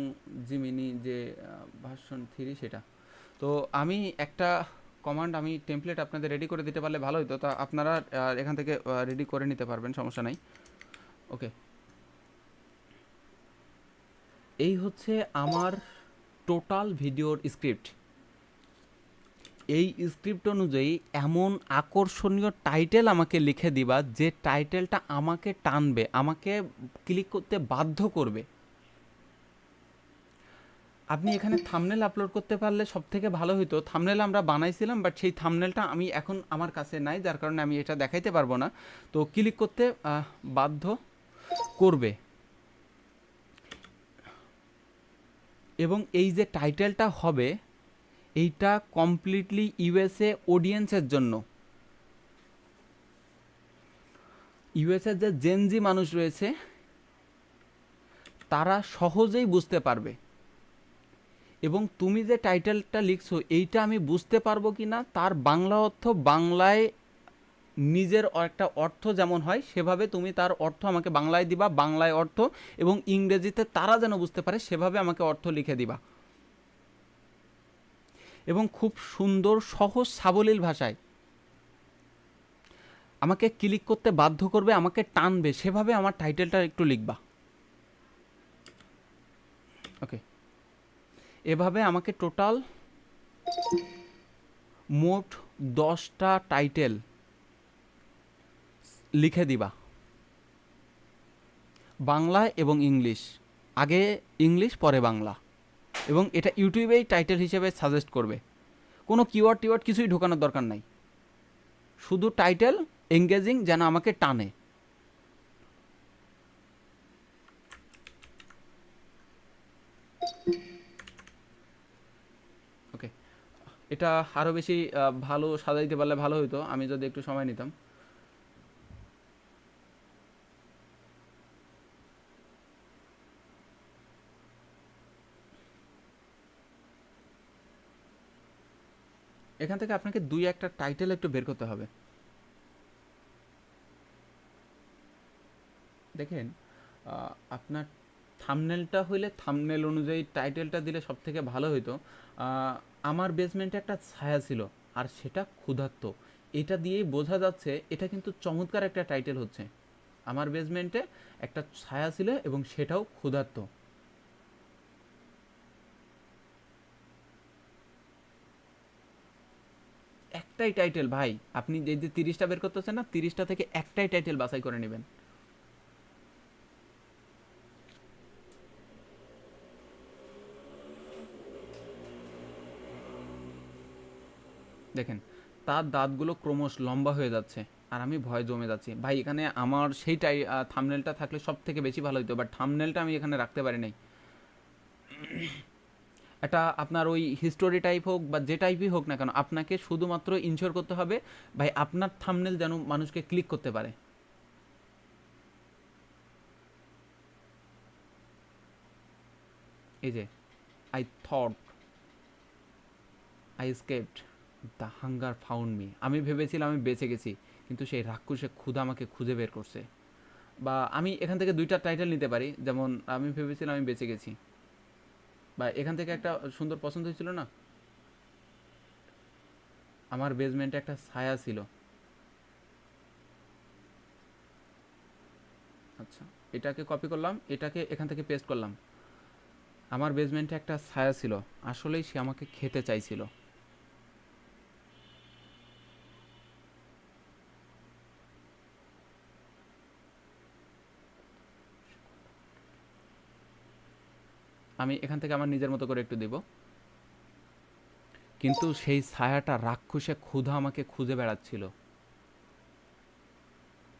জিমিনি যে ভার্সন 3 সেটা। তো আমি একটা কমান্ড, আমি টেমপ্লেট আপনাদের রেডি করে দিতে পারলে ভালো হতো, তা আপনারা এখান থেকে রেডি করে নিতে পারবেন, সমস্যা নাই। ওকে, এই হচ্ছে আমার টোটাল ভিডিওর স্ক্রিপ্ট। এই স্ক্রিপ্ট অনুযায়ী এমন আকর্ষণীয় টাইটেল আমাকে লিখে দিবা যে টাইটেলটা আমাকে টানবে, আমাকে ক্লিক করতে বাধ্য করবে। আপনি এখানে থাম্বনেল আপলোড করতে পারলে সব থেকে ভালো হতো। থাম্বনেল আমরা বানাইছিলাম, বাট সেই থাম্বনেলটা আমি এখন আমার কাছে নাই, যার কারণে আমি এটা দেখাইতে পারবো না। তো ক্লিক করতে বাধ্য করবে। এবং এই যে টাইটেলটা হবে, এইটা কমপ্লিটলি ইউএসএ অডিয়েন্সের জন্য। ইউএসএর যে জেনজি মানুষ রয়েছে তারা সহজেই বুঝতে পারবে। এবং তুমি যে টাইটেলটা লিখছো এইটা আমি বুঝতে পারবো কি না তার বাংলা অর্থ, বাংলায় নিজের একটা অর্থ যেমন হয় সেভাবে তুমি তার অর্থ আমাকে বাংলায় দিবা, বাংলায় অর্থ, এবং ইংরেজিতে তারা যেন বুঝতে পারে সেভাবে আমাকে অর্থ লিখে দিবা। এবং খুব সুন্দর সহজ সাবলীল ভাষায় আমাকে ক্লিক করতে বাধ্য করবে, আমাকে টানবে, সেভাবে আমার টাইটেলটা একটু লিখবা। ওকে, এভাবে আমাকে টোটাল মোট 10টা টাইটেল লিখে দিবা, বাংলা এবং ইংলিশ। আগে ইংলিশ পরে বাংলা। এবং এটা ইউটিউবেই টাইটেল হিসেবে সাজেস্ট করবে। কোনো কিওয়ার্ড কিছুই ঢোকানোর দরকার নাই, শুধু টাইটেল এঙ্গেজিং যেন আমাকে টানে। ওকে, এটা আরও বেশি ভালো সাজাইতে পারলে ভালো হতো, আমি যদি একটু সময় নিতাম। এখান থেকে আপনাকে 2-1টা টাইটেল একটু বের করতে হবে। দেখেন, আপনার থাম্বনেলটা হইলে থাম্বনেল অনুযায়ী টাইটেলটা দিলে সব থেকে ভালো হইতো। আমার বেসমেন্টে একটা ছায়া ছিল আর সেটা ক্ষুধার্ত, এটা দিয়েই বোঝা যাচ্ছে এটা কিন্তু চমৎকার একটা টাইটেল হচ্ছে। আমার বেসমেন্টে একটা ছায়া ছিল এবং সেটাও ক্ষুধার্ত। একটাই টাইটেল ভাই, আপনি এই যে 30টা বের করতেছেন না, 30টা থেকে একটাই টাইটেল বাছাই করে নেবেন। দেখেন, তার দাঁতগুলো ক্রমশ লম্বা হয়ে যাচ্ছে, আর আমি ভয়ে জমে যাচ্ছি ভাই। এখানে আমার সেইটাই থাম্বনেলটা থাকলে সব থেকে বেশি ভালো হতো, বাট থাম্বনেলটা আমি এখানে রাখতে পারি নাই। এটা আপনার ওই হিস্টোরি টাইপ হোক বা যে টাইপই হোক না কেন, আপনাকে শুধুমাত্র ইনশিওর করতে হবে ভাই আপনার থাম্বনেল যেন মানুষকে ক্লিক করতে পারে। এই যে I thought I escaped, the hunger found me. আমি ভেবেছিলাম আমি বেঁচে গেছি, কিন্তু সেই রাক্ষসে ক্ষুধা আমাকে খুঁজে বের করছে। বা আমি এখান থেকে দুইটা টাইটেল নিতে পারি, যেমন আমি ভেবেছিলাম আমি বেঁচে গেছি, বা এখান থেকে একটা সুন্দর পছন্দ হয়েছিল না, আমার বেসমেন্টে একটা ছায়া ছিল। আচ্ছা, এটাকে কপি করলাম, এটাকে এখান থেকে পেস্ট করলাম। আমার বেসমেন্টে একটা ছায়া ছিল, আসলেই সে আমাকে খেতে চাইছিল। আমি এখান থেকে আমার নিজের মতো করে একটু দেব, কিন্তু সেই ছায়াটা রাক্ষসে ক্ষুধা আমাকে খুঁজে বেড়াচ্ছিল।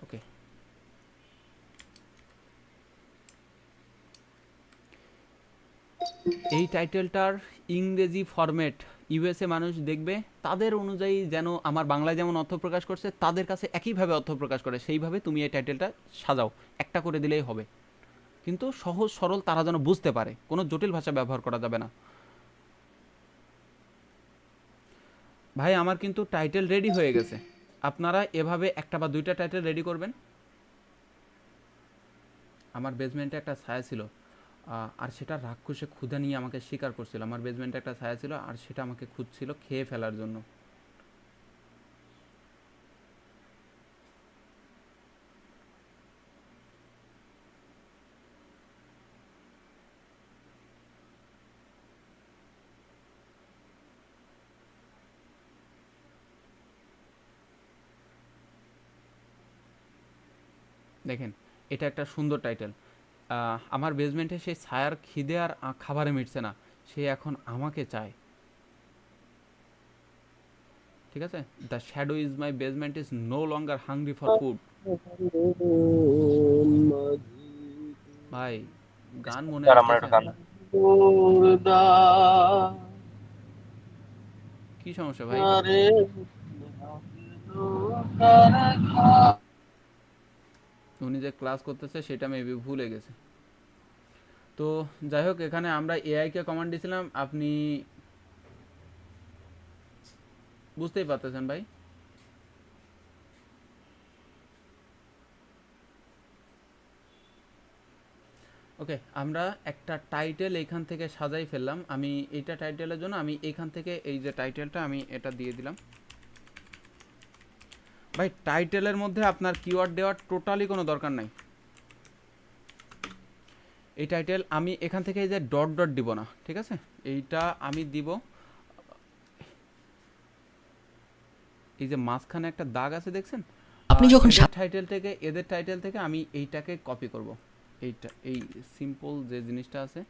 ওকে, এই টাইটেলটার ইংরেজি ফরম্যাট ইউএসএ মানুষ দেখবে, তাদের অনুযায়ী যেন আমার বাংলায় যেমন অর্থ প্রকাশ করছে তাদের কাছে একইভাবে অর্থ প্রকাশ করে, সেইভাবে তুমি এই টাইটেলটা সাজাও, একটা করে দিলেই হবে। কিন্তু সহজ সরল তারা যেন বুঝতে পারে, কোনো জটিল ভাষা ব্যবহার করা যাবে না। ভাই আমার কিন্তু টাইটেল রেডি হয়ে গেছে, আপনারা এভাবে একটা বা দুইটা টাইটেল রেডি করবেন। আমার বেসমেন্টে একটা ছায়া ছিল, আর সেটা রাক্ষসে ক্ষুধা নিয়ে আমাকে শিকার করছিল। আমার বেসমেন্টে একটা ছায়া ছিল আর সেটা আমাকে খুঁজছিল খেয়ে ফেলার জন্য। দেখেন, এটা একটা সুন্দর টাইটেল। আমার বেসমেন্টে সেই ছায়ার খিদে আর খাবারে মিটছে না, সে এখন আমাকে চায়। ঠিক আছে, the shadow is my basement is no longer hungry for food. ভাই গান মনে আসছে, কি সমস্যা ভাই? উনি যে ক্লাস করতেছে সেটা মেবি ভুলে গেছে। তো যাই হোক, এখানে আমরা এআইকে কমান্ড দিয়েছিলাম, আপনি বুঝতেই পারতেছেন ভাই। ওকে, আমরা একটা টাইটেল এইখান থেকে সাজাই ফেললাম। আমি এইটা টাইটেলের জন্য আমি এইখান থেকে এই যে টাইটেলটা আমি এটা দিয়ে দিলাম। ভাই টাইটেলের মধ্যে আপনার কিওয়ার্ড দেওয়ার টোটালি কোনো দরকার নাই। এই টাইটেল আমি এখান থেকে এই যে ডট ডট দিব না, ঠিক আছে, এইটা আমি দিব এই যে মাঝখানে একটা দাগ আছে দেখছেন, আপনি যখন টাইটেল থেকে এদের টাইটেল থেকে আমি এইটাকে কপি করব। এইটা এই সিম্পল যে জিনিসটা আছে,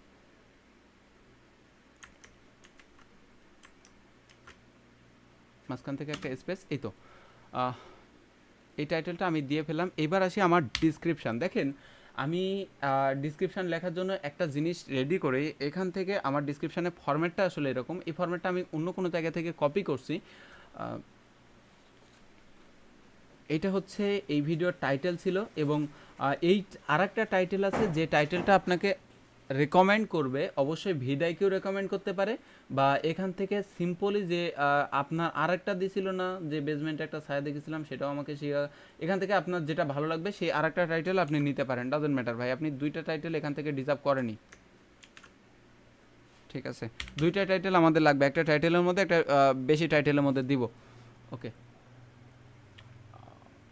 মাঝখান থেকে একটা স্পেস, এই তো এই টাইটেলটা আমি দিয়ে ফেললাম। এবার আসি আমার ডিসক্রিপশান। দেখেন আমি ডিসক্রিপশান লেখার জন্য একটা জিনিস রেডি করে এখান থেকে আমার ডিসক্রিপশানের ফরম্যাটটা আসলে এরকম। এই ফরম্যাটটা আমি অন্য কোনো জায়গা থেকে কপি করছি। এইটা হচ্ছে এই ভিডিওর টাইটেল ছিল, এবং এই আরেকটা টাইটেল আছে যে টাইটেলটা আপনাকে রেকমেন্ড করবে, অবশ্যই ভিডাইকেও রেকমেন্ড করতে পারে, বা এখান থেকে সিম্পলি যে আপনার আরেকটা দিছিল না যে বেসমেন্টে একটা ছায়া দেখেছিলাম, সেটাও আমাকে এখান থেকে আপনার যেটা ভালো লাগবে সেই আরেকটা টাইটেল আপনি নিতে পারেন, ডাজন্ট ম্যাটার ভাই। আপনি দুইটা টাইটেল এখান থেকে ডিজার্ভ করেনি, ঠিক আছে, দুইটা টাইটেল আমাদের লাগবে, একটা টাইটেলের মধ্যে একটা বেশি টাইটেলের মধ্যে দিব। ওকে,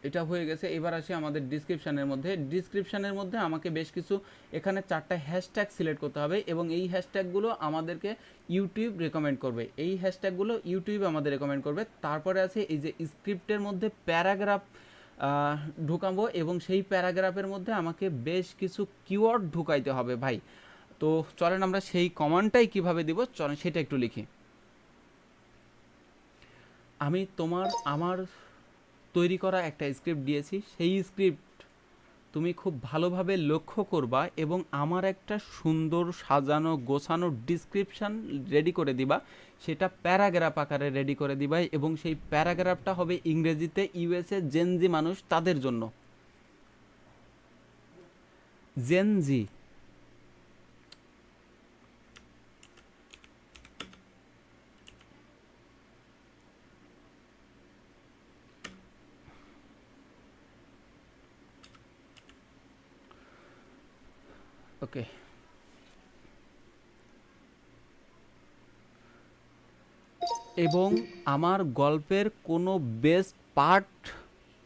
এটা হয়ে গেছে। এবার আসি আমাদের ডিসক্রিপশানের মধ্যে। ডিসক্রিপশানের মধ্যে আমাকে বেশ কিছু এখানে 4টা হ্যাশট্যাগ সিলেক্ট করতে হবে, এবং এই হ্যাশট্যাগুলো আমাদেরকে ইউটিউব রেকমেন্ড করবে। এই হ্যাশট্যাগুলো ইউটিউব আমাদের রেকমেন্ড করবে। তারপরে আছে এই যে স্ক্রিপ্টের মধ্যে প্যারাগ্রাফ ঢুকাবো, এবং সেই প্যারাগ্রাফের মধ্যে আমাকে বেশ কিছু কিওয়ার্ড ঢুকাইতে হবে ভাই। তো চলেন আমরা সেই কমান্ডটাই কিভাবে দিব চলেন সেটা একটু লিখি। আমি আমার তৈরি করা একটা স্ক্রিপ্ট দিয়েছি, সেই স্ক্রিপ্ট তুমি খুব ভালোভাবে লক্ষ্য করবা এবং আমার একটা সুন্দর সাজানো গোছানো ডিসক্রিপশান রেডি করে দিবা, সেটা প্যারাগ্রাফ আকারে রেডি করে দিবা এবং সেই প্যারাগ্রাফটা হবে ইংরেজিতে, ইউএসএ জেনজি মানুষ তাদের জন্য। জেনজি ওকে, এবং আমার গল্পের কোনো বেস্ট পার্ট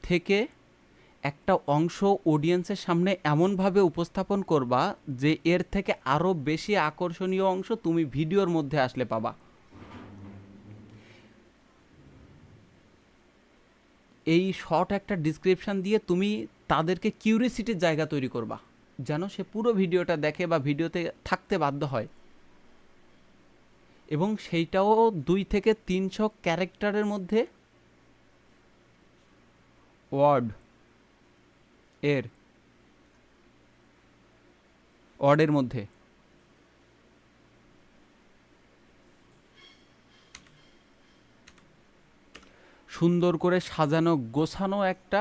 থেকে একটা অংশ অডিয়েন্সের সামনে এমনভাবে উপস্থাপন করবা যে এর থেকে আরও বেশি আকর্ষণীয় অংশ তুমি ভিডিওর মধ্যে আসলে পাবা। এই শর্ট একটা ডিসক্রিপশান দিয়ে তুমি তাদেরকে কিউরিসিটির জায়গা তৈরি করবা, যেন সে পুরো ভিডিওটা দেখে বা ভিডিওতে থাকতে বাধ্য হয়, এবং সেইটাও 2 থেকে 300 ক্যারেক্টারের মধ্যে ওয়ার্ডের মধ্যে। সুন্দর করে সাজানো গোছানো একটা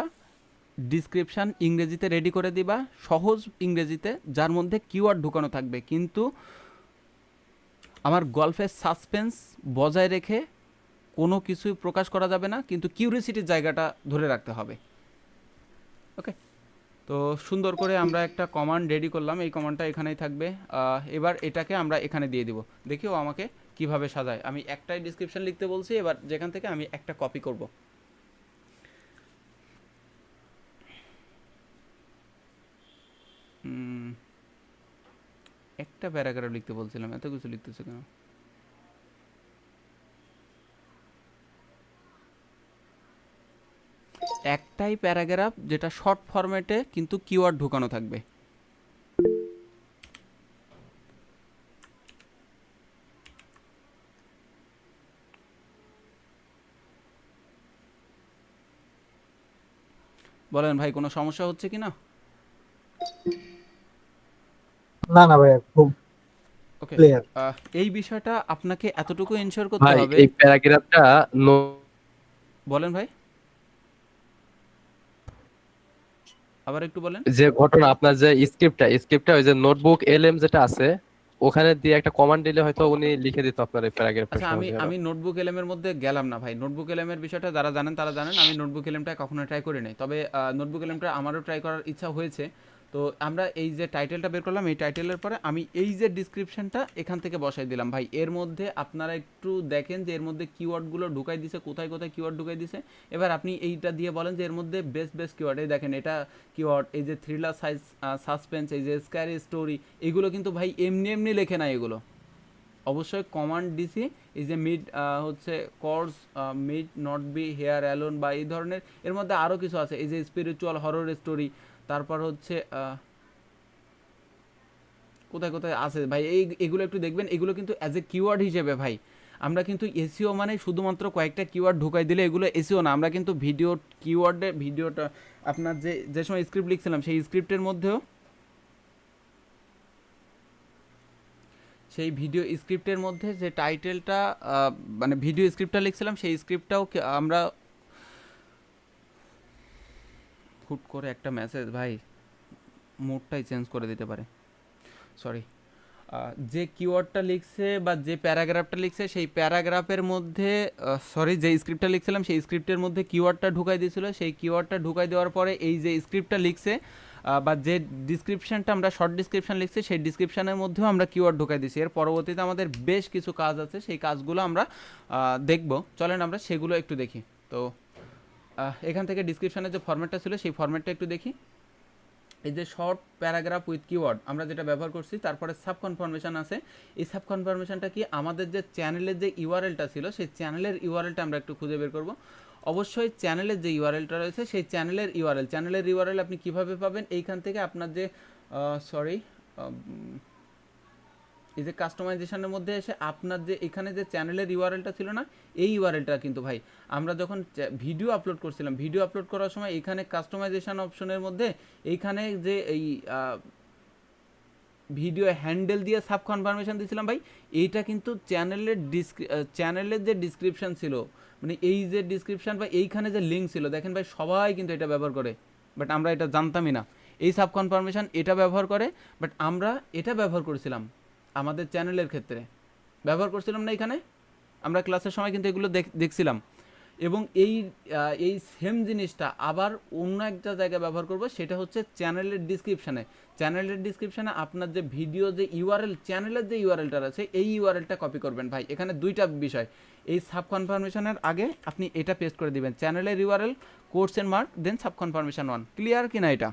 ডিসক্রিপশান ইংরেজিতে রেডি করে দিবা, সহজ ইংরেজিতে, যার মধ্যে কিওয়ার্ড ঢুকানো থাকবে, কিন্তু আমার গল্পের সাসপেন্স বজায় রেখে কোনো কিছুই প্রকাশ করা যাবে না, কিন্তু কিউরিসিটির জায়গাটা ধরে রাখতে হবে। ওকে, তো সুন্দর করে আমরা একটা কমান্ড রেডি করলাম, এই কমান্ডটা এখানেই থাকবে। এবার এটাকে আমরা এখানে দিয়ে দিব, দেখিও আমাকে কিভাবে সাজায়। আমি একটাই ডিসক্রিপশন লিখতে বলছি, এবার যেখান থেকে আমি একটা কপি করব। একটা প্যারাগ্রাফ লিখতে বলছিলাম, এত কিছু লিখতেছে কেন? একটাই প্যারাগ্রাফ যেটা শর্ট ফরম্যাটে কিন্তু কিওয়ার্ড ঢুকানো থাকবে। বলেন ভাই, কোনো সমস্যা হচ্ছে কি না? না না ভাই, খুব ওকে, ক্লিয়ার। এই বিষয়টা আপনাকে এতটুকু এনশিওর করতে ভাই হবে। এই প্যারাগ্রাফটা বলেন ভাই, আবার একটু বলেন। যে ঘটনা আপনার যে স্ক্রিপ্টটা ওই যে নোটবুক এলএম যেটা আছে ওখানে দিয়ে একটা কমান্ড দিলে হয়তো উনি লিখে দিত আপনার এই প্যারাগ্রাফটা। আচ্ছা, আমি নোটবুক এলএমের মধ্যে গেলাম না ভাই। নোটবুক এলএমের বিষয়টা যারা জানেন তারা জানেন, আমি নোটবুক এলএমটা কখনো ট্রাই করি নাই, তবে নোটবুক এলএমটা আমারও ট্রাই করার ইচ্ছা হয়েছে। তো আমরা এই যে টাইটেলটা বের করলাম, এই টাইটেলের পরে আমি এই যে ডিসক্রিপশনটা এখান থেকে বসাই দিলাম ভাই। এর মধ্যে আপনারা একটু দেখেন যে এর মধ্যে কিওয়ার্ডগুলো ঢুকাই দিছে, কোথায় কোথায় কিওয়ার্ড ঢুকাই দিছে। এবার আপনি এইটা দিয়ে বলেন যে এর মধ্যে বেস্ট কিওয়ার্ড, এই দেখেন এটা কিওয়ার্ড, এই যে থ্রিলার সাসপেন্স, এই যে স্ক্যারি স্টোরি, এগুলো কিন্তু ভাই এমনি লেখে না, এগুলো অবশ্যই কমান্ড দিছি। এই যে মিড হচ্ছে course mid not be here alone বা এই ধরনের, এর মধ্যে আরও কিছু আছে, এই যে স্পিরিচুয়াল হরর স্টোরি, তারপর হচ্ছে কোথায় কোথায় আছে ভাই, এগুলো একটু দেখবেন। এগুলো কিন্তু অ্যাজ এ কিওয়ার্ড হিসেবে ভাই, আমরা কিন্তু এসিও মানে শুধুমাত্র কয়েকটা কিওয়ার্ড ঢুকাই দিলে এগুলো এসিও না, আমরা কিন্তু ভিডিওটা আপনার যে সময় স্ক্রিপ্ট লিখছিলাম সেই স্ক্রিপ্টের মধ্যেও, সেই ভিডিও স্ক্রিপ্টের মধ্যে যে টাইটেলটা মানে ভিডিও স্ক্রিপ্টটা লিখছিলাম সেই স্ক্রিপ্টটাও আমরা হুট করে একটা মেসেজ ভাই মোডটাই চেঞ্জ করে দিতে পারে, সরি। যে কিওয়ার্ডটা লিখছে বা যে প্যারাগ্রাফটা লিখছে সেই প্যারাগ্রাফের মধ্যে, সরি, যে স্ক্রিপ্টটা লিখছিলাম সেই স্ক্রিপ্টের মধ্যে কিওয়ার্ডটা ঢুকাই দিয়েছিল, সেই কিওয়ার্ডটা ঢুকাই দেওয়ার পরে এই যে স্ক্রিপ্টটা লিখছে বা যে ডিসক্রিপশানটা আমরা শর্ট ডিসক্রিপশান লিখছি সেই ডিসক্রিপশানের মধ্যেও আমরা কিওয়ার্ড ঢুকাই দিছি। এর পরবর্তীতে আমাদের বেশ কিছু কাজ আছে, সেই কাজগুলো আমরা দেখব, চলেন আমরা সেগুলো একটু দেখি। তো এখান থেকে ডিসক্রিপশানের যে ফরম্যাটটা ছিল সেই ফরম্যাটটা একটু দেখি। এই যে শর্ট প্যারাগ্রাফ উইথ কিওয়ার্ড আমরা যেটা ব্যবহার করছি, তারপরে সাব কনফার্মেশন আছে। এই সাব কনফার্মেশনটা কি, আমাদের যে চ্যানেলের যে ইউআরএলটা ছিল সেই চ্যানেলের ইউআরএলটা আমরা একটু খুঁজে বের করব। অবশ্যই চ্যানেলের যে ইউআরএলটা রয়েছে সেই চ্যানেলের ইউআরএল আপনি কিভাবে পাবেন, এইখান থেকে আপনার যে এই যে কাস্টমাইজেশনের মধ্যে এসে আপনার যে এখানে যে চ্যানেলের ইউআরএলটা ছিল না, এই ইউআরএলটা কিন্তু ভাই আমরা যখন ভিডিও আপলোড করছিলাম, ভিডিও আপলোড করার সময় এখানে কাস্টমাইজেশন অপশনের মধ্যে এইখানে যে এই ভিডিও হ্যান্ডেল দিয়ে সাব কনফার্মেশন দিয়েছিলাম ভাই, এইটা কিন্তু চ্যানেলের যে ডিসক্রিপশন ছিল, মানে এই যে ডিসক্রিপশন বা এইখানে যে লিঙ্ক ছিল, দেখেন ভাই সবাই কিন্তু এটা ব্যবহার করে, বাট আমরা এটা জানতামই না। এই সাব কনফার্মেশন এটা ব্যবহার করে, বাট আমরা এটা ব্যবহার করেছিলাম আমাদের চ্যানেলের ক্ষেত্রে, ব্যবহার করছিলাম না এখানে। আমরা ক্লাসের সময় কিন্তু এগুলো দেখছিলাম। এবং এই সেম জিনিসটা আবার অন্য একটা জায়গায় ব্যবহার করব, সেটা হচ্ছে চ্যানেলের ডিসক্রিপশানে আপনার যে ভিডিও যে ইউআরএল, চ্যানেলের যে ইউআরএলটা আছে এই ইউআরএলটা কপি করবেন ভাই। এখানে দুইটা বিষয়, এই সাব কনফার্মেশনের আগে আপনি এটা পেস্ট করে দিবেন, চ্যানেলের ইউআরএল কোর্স এন্ড মার্ক দেন সাব কনফার্মেশন 1। ক্লিয়ার কিনা এটা?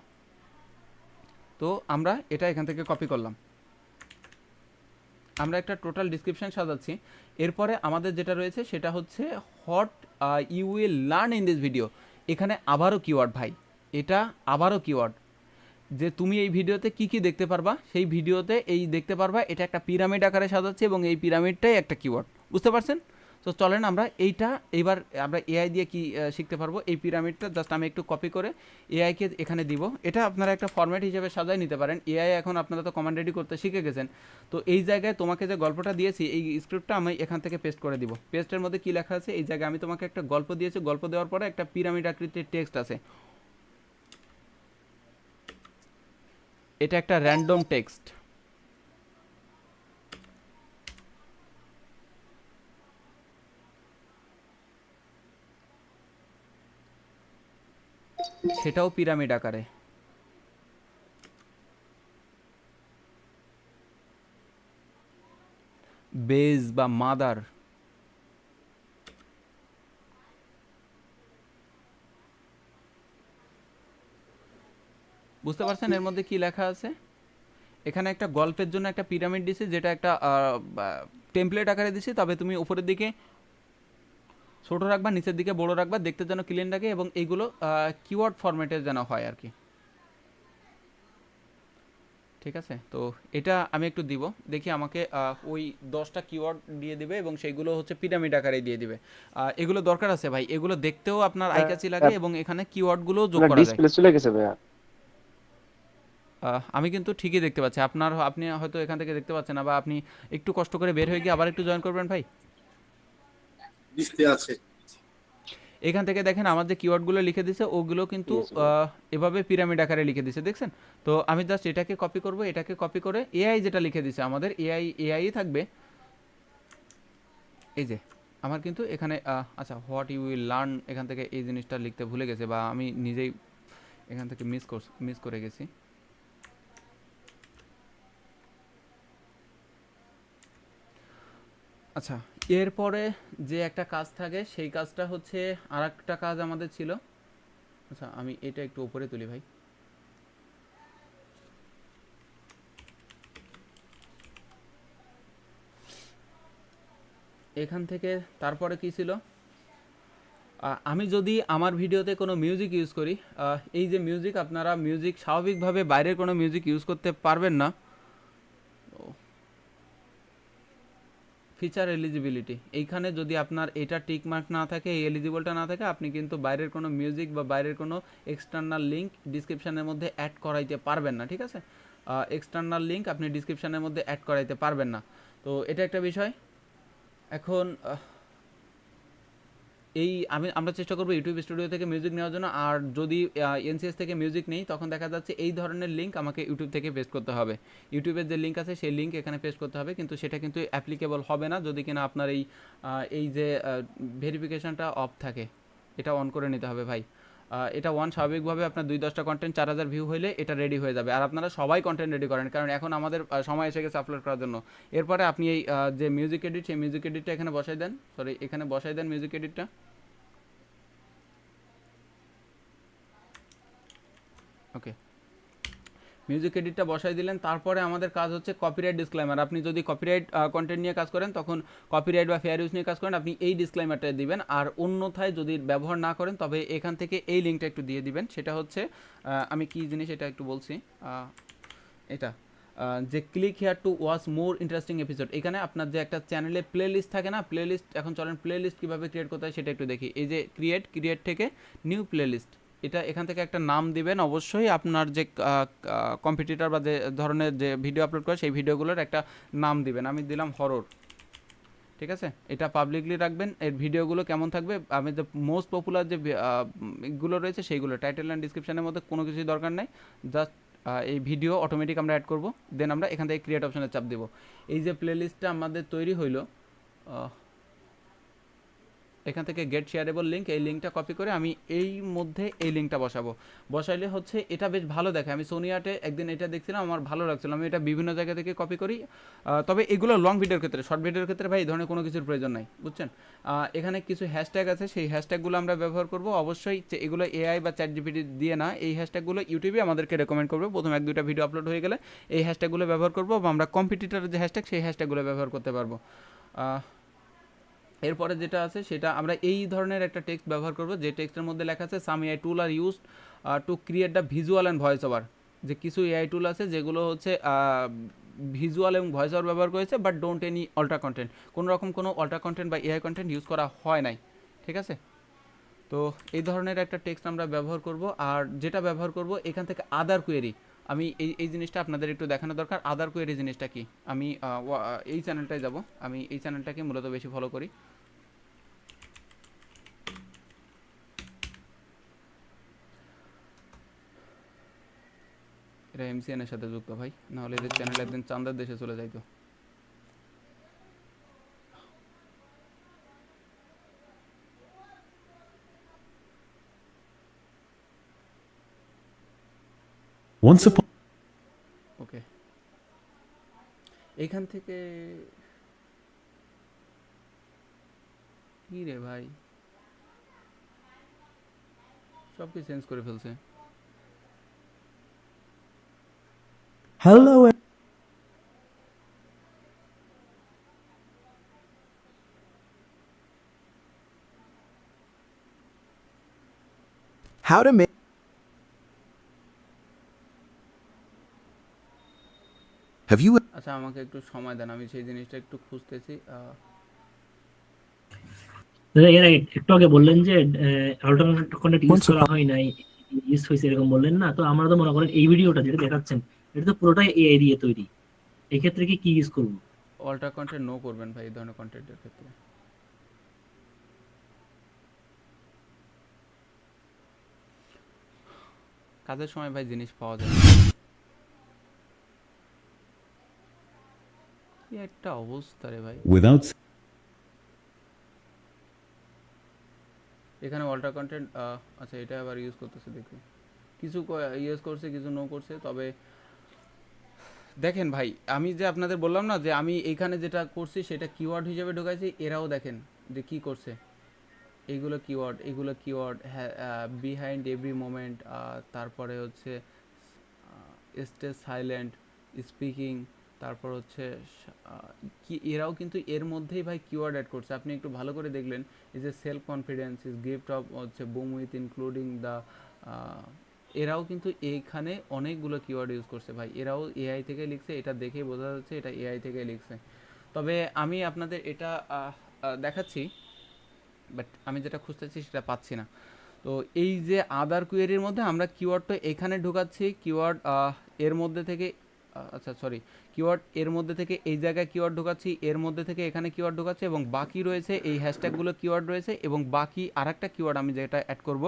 তো আমরা এটা এখান থেকে কপি করলাম, আমরা একটা টোটাল ডিসক্রিপশন সাজাচ্ছি। এরপরে আমাদের যেটা রয়েছে সেটা হচ্ছে what you will learn in this video. এখানে আবারও কিওয়ার্ড ভাই, এটা আবারও কিওয়ার্ড যে তুমি এই ভিডিওতে কি কি দেখতে পারবা, সেই ভিডিওতে এই দেখতে পারবা, এটা একটা পিরামিড আকারে সাজাচ্ছি এবং এই পিরামিডটাই একটা কিওয়ার্ড, বুঝতে পারছেন? তো চলেন আমরা এইটা এবার আমরা এআই দিয়ে কি শিখতে পারবো। এই পিরামিডটা জাস্ট আমি একটু কপি করে এআইকে এখানে দিব। এটা আপনারা একটা ফরম্যাট হিসেবে সাজাই নিতে পারেন। এআই এখন আপনারা তো কমান্ড রেডি করতে শিখে গেছেন, তো এই জায়গায় তোমাকে যে গল্পটা দিয়েছি এই স্ক্রিপ্টটা আমি এখান থেকে পেস্ট করে দিব। পেস্টের মধ্যে কি লেখা আছে, এই জায়গায় আমি তোমাকে একটা গল্প দিয়েছি, গল্প দেওয়ার পরে একটা পিরামিড আকৃতির টেক্সট আছে, এটা একটা র্যান্ডম টেক্সট। সেটাও পিরামিড আকারে। বেজ বা মাদার, বুঝতে পারছেন এর মধ্যে কি লেখা আছে? এখানে একটা গল্পের জন্য একটা পিরামিড দিছি, যেটা একটা টেমপ্লেট আকারে দিছি, তবে তুমি উপরের দিকে ছোট রাখবা, নিচের দিকে বড় রাখবা, দেখতে যেন ক্লিন লাগে এবং এইগুলো কিওয়ার্ড ফরম্যাটে যেন হয় আর কি। ঠিক আছে, তো এটা আমি একটু দিব, দেখি আমাকে ওই 10টা কিওয়ার্ড দিয়ে দিবে এবং সেইগুলো হচ্ছে পিরামিড আকারে দিয়ে দিবে। এগুলো দরকার আছে ভাই, এগুলো দেখতেও আপনার আইকাচি লাগে এবং এখানে কিওয়ার্ডগুলো যোগ করা যায়। ডিসপ্লে চলে গেছে ভাইয়া। আমি কিন্তু ঠিকই দেখতে পাচ্ছি, আপনি হয়তো এখান থেকে দেখতে পাচ্ছেন না, বা আপনি একটু কষ্ট করে বের হয়ে গিয়ে আবার একটু জয়েন করবেন ভাই। ডিসপ্লে আছে, এখান থেকে দেখেন আমার যে কিওয়ার্ডগুলো লিখে দিয়েছে ওগুলো কিন্তু এভাবে পিরামিড আকারে লিখে দিয়েছে, দেখছেন? তো আমি জাস্ট এটাকে কপি করব, এটাকে কপি করে এআই যেটা লিখে দিয়েছে আমাদের এআই থাকবে, এই যে আমার কিন্তু এখানে আচ্ছা হোয়াট ইউ উইল লার্ন, এখান থেকে এই জিনিসটা লিখতে ভুলে গেছে বা আমি নিজেই এখান থেকে মিস করে গেছি। আচ্ছা, এরপরে যে একটা কাজ থাকে সেই কাজটা হচ্ছে আর একটা কাজ আমাদের ছিল। আচ্ছা, আমি এটা একটু উপরে তুলি ভাই। এখান থেকে তারপরে কি ছিল, আমি যদি আমার ভিডিওতে কোনো মিউজিক ইউজ করি, এই যে মিউজিক, আপনারা মিউজিক স্বাভাবিকভাবে বাইরের কোনো মিউজিক ইউজ করতে পারবেন না। ফিচার এলিজিবিলিটি, এইখানে যদি আপনার এটা টিক মার্ক না থাকে, এই এলিজিবলটা না থাকে, আপনি কিন্তু বাইরের কোনো মিউজিক বা বাইরের কোনো এক্সটার্নাল লিঙ্ক ডিসক্রিপশানের মধ্যে অ্যাড করাইতে পারবেন না, ঠিক আছে? এক্সটার্নাল লিঙ্ক আপনি ডিসক্রিপশানের মধ্যে অ্যাড করাইতে পারবেন না, তো এটা একটা বিষয়। এখন আমরা চেষ্টা করবো ইউটিউব স্টুডিও থেকে মিউজিক নেওয়ার জন্য, আর যদি এনসিএস থেকে মিউজিক নেই তখন দেখা যাচ্ছে এই ধরনের লিঙ্ক আমাকে ইউটিউব থেকে পেস্ট করতে হবে। ইউটিউবের যে লিঙ্ক আছে সেই লিঙ্ক এখানে পেস্ট করতে হবে, কিন্তু সেটা কিন্তু অ্যাপ্লিকেবল হবে না যদি কিনা আপনার এই যে ভেরিফিকেশনটা অফ থাকে, এটা অন করে নিতে হবে ভাই। এটা স্বাভাবিকভাবে আপনার 2-10টা কন্টেন্ট 4000 ভিউ হলে এটা রেডি হয়ে যাবে, আর আপনারা সবাই কন্টেন্ট রেডি করেন, কারণ এখন আমাদের সময় এসে গেছে আপলোড করার জন্য। এরপরে আপনি এই যে মিউজিক এডিট, সেই মিউজিক এডিটটা এখানে বসাই দেন, এখানে বসাই দেন মিউজিক এডিটটা। ওকে, মিউজিক এডিটটা বসাই দিলেন। তারপরে আমাদের কাজ হচ্ছে কপিরাইট ডিসক্লেমার। আপনি যদি কপিরাইট কন্টেন্ট নিয়ে কাজ করেন, তখন কপিরাইট বা ফেয়ার ইউজ নিয়ে কাজ করেন, আপনি এই ডিসক্লেমারটা দিবেন। আর অন্যথায় যদি ব্যবহার না করেন তবে এখান থেকে এই লিঙ্কটা একটু দিয়ে দিবেন। সেটা হচ্ছে আমি কি জিনিস এটা একটু বলছি, এটা যে click here to watch more interesting episode, এখানে আপনার যে একটা চ্যানেলে প্লে লিস্ট থাকে না, প্লে লিস্ট, এখন চলেন প্লে লিস্ট কীভাবে ক্রিয়েট করতে হয় সেটা একটু দেখি। এই যে ক্রিয়েট থেকে নিউ প্লে লিস্ট, এটা এখান থেকে একটা নাম দিবেন অবশ্যই। আপনার যে কম্পিটিটর বা যে ধরনের যে ভিডিও আপলোড করে সেই ভিডিওগুলোর একটা নাম দিবেন। আমি দিলাম হরর, ঠিক আছে? এটা পাবলিকলি রাখবেন। এর ভিডিওগুলো কেমন থাকবে, আমি যে মোস্ট পপুলার যে গুলো রয়েছে সেইগুলো, টাইটেল অ্যান্ড ডিসক্রিপশনের মধ্যে কোনো কিছুই দরকার নেই, জাস্ট এই ভিডিও অটোমেটিক আমরা অ্যাড করব। দেন আমরা এখান থেকে ক্রিয়েট অপশনে চাপ দেব। এই যে প্লেলিস্টটা আমাদের তৈরি হইলো, এখান থেকে গেট শেয়ারেবল লিঙ্ক, এই লিঙ্কটা কপি করে আমি এই মধ্যে এই লিঙ্কটা বসাইলে হচ্ছে এটা বেশ ভালো দেখে। আমি সোনিয়াটে একদিন এটা দেখছিলাম, আমার ভালো লাগছিল, আমি এটা বিভিন্ন জায়গা থেকে কপি করি। তবে এগুলো লং ভিডিওর ক্ষেত্রে, শর্ট ভিডিওর ক্ষেত্রে ভাই এই ধরনের কোনো কিছুর প্রয়োজন নাই, বুঝছেন? এখানে কিছু হ্যাশট্যাগ আছে, সেই হ্যাশট্যাগুলো আমরা ব্যবহার করব অবশ্যই। এগুলো এআই বা চ্যাট জিপিটি দিয়ে না, এই হ্যাশট্যাগুলো ইউটিউবে আমাদেরকে রেকমেন্ড করবে। প্রথম 1-2টা ভিডিও আপলোড হয়ে গেলে এই হ্যাশট্যাগুলো ব্যবহার করবো, বা আমরা কম্পিটিটরের যে হ্যাশট্যাগ সেই হ্যাশট্যাগুলো ব্যবহার করতে পারবো। এরপরে যেটা আছে সেটা আমরা এই ধরনের একটা টেক্সট ব্যবহার করব, যে টেক্সটের মধ্যে লেখা আছে some AI tool are use to create the visual and voice over. যে কিছু এআই টুল আছে যেগুলো হচ্ছে ভিজুয়াল এবং ভয়েস ওভার ব্যবহার করেছে, but don't any alter content, কোনো রকম কোনো অল্টার কন্টেন্ট বা এআই কন্টেন্ট ইউজ করা হয় নাই, ঠিক আছে? তো এই ধরনের একটা টেক্সট আমরা ব্যবহার করব। আর যেটা ব্যবহার করব এখান থেকে আদার কোয়েরি, আমি এই জিনিসটা আপনাদের একটু দেখানো দরকার। আদার কোয়েরি জিনিসটা কি, আমি এই চ্যানেলটায় যাব, আমি এই চ্যানেলটাকে মূলত বেশি ফলো করি। এটা এমসিএন এর সাথে যুক্ত ভাই, নাহলে এদের চ্যানেল একদিন চান্দার দেশে চলে যাইতো। ওকে, এখান থেকে কি রে ভাই, সব কি চেঞ্জ করে ফেলছে। Hello. How to make Have you আচ্ছা আমাকে একটু সময় দেন, আমি সেই জিনিসটা একটু খুঁজতেছি। এর একটু আগে বললেন যে অল্টারনেটিভ কন্টেন্ট ইউজ করা হয় নাই, ইউজ হয়েছে এরকম বললেন না? তো আমরা তো মনে করেন এই ভিডিওটা যেটা দেখাচ্ছেন এটা তো পুরোটাই এআই দিয়ে তৈরি, এই ক্ষেত্রে কি ইউজ করব? অল্টার কন্টেন্ট নো করবেন ভাই এই ধরনের কন্টেন্টের ক্ষেত্রে। কাজের সময় ভাই জিনিস পাওয়া যায়, কি একটা অবস্থা রে ভাই। এখানে অল্টার কন্টেন্ট, আচ্ছা এটা আবার ইউজ করতেছে, দেখি কিছু ইউজ করছে কিছু নো করছে। তবে দেখেন ভাই, আমি যে আপনাদের বললাম না যে আমি এইখানে যেটা করছি সেটা কিওয়ার্ড হিসেবে ঢোকাইছি, এরাও দেখেন যে কি করছে, এইগুলো কিওয়ার্ড বিহাইন্ড এভরি মোমেন্ট, তারপরে হচ্ছে স্টে সাইলেন্ট, স্পিকিং, তারপর হচ্ছে কি, এরাও কিন্তু এর মধ্যেই ভাই কিওয়ার্ড অ্যাড করছে। আপনি একটু ভালো করে দেখলেন, এই যে self confidence is gift of হচ্ছে বুম উইথ ইনক্লুডিং দ্য, এরাও কিন্তু এইখানে অনেকগুলো কিওয়ার্ড ইউজ করছে ভাই। এরাও এআই থেকে লিখছে, এটা দেখেই বোঝা যাচ্ছে এটা এআই থেকে লিখছে। তবে আমি আপনাদের এটা দেখাচ্ছি, বাট আমি যেটা খুঁজতেছি সেটা পাচ্ছি না। তো এই যে আদার কোয়েরির মধ্যে আমরা কিওয়ার্ডটা এখানে ঢোকাচ্ছি, কিওয়ার্ড এর মধ্যে থেকে, আচ্ছা সরি, কিওয়ার্ড এর মধ্যে থেকে এই জায়গায় কিওয়ার্ড ঢোকাচ্ছি, এর মধ্যে থেকে এখানে কিওয়ার্ড ঢোকাচ্ছি, এবং বাকি রয়েছে এই হ্যাশট্যাগুলো কিওয়ার্ড রয়েছে, এবং বাকি আরেকটা কিওয়ার্ড আমি যেটা অ্যাড করব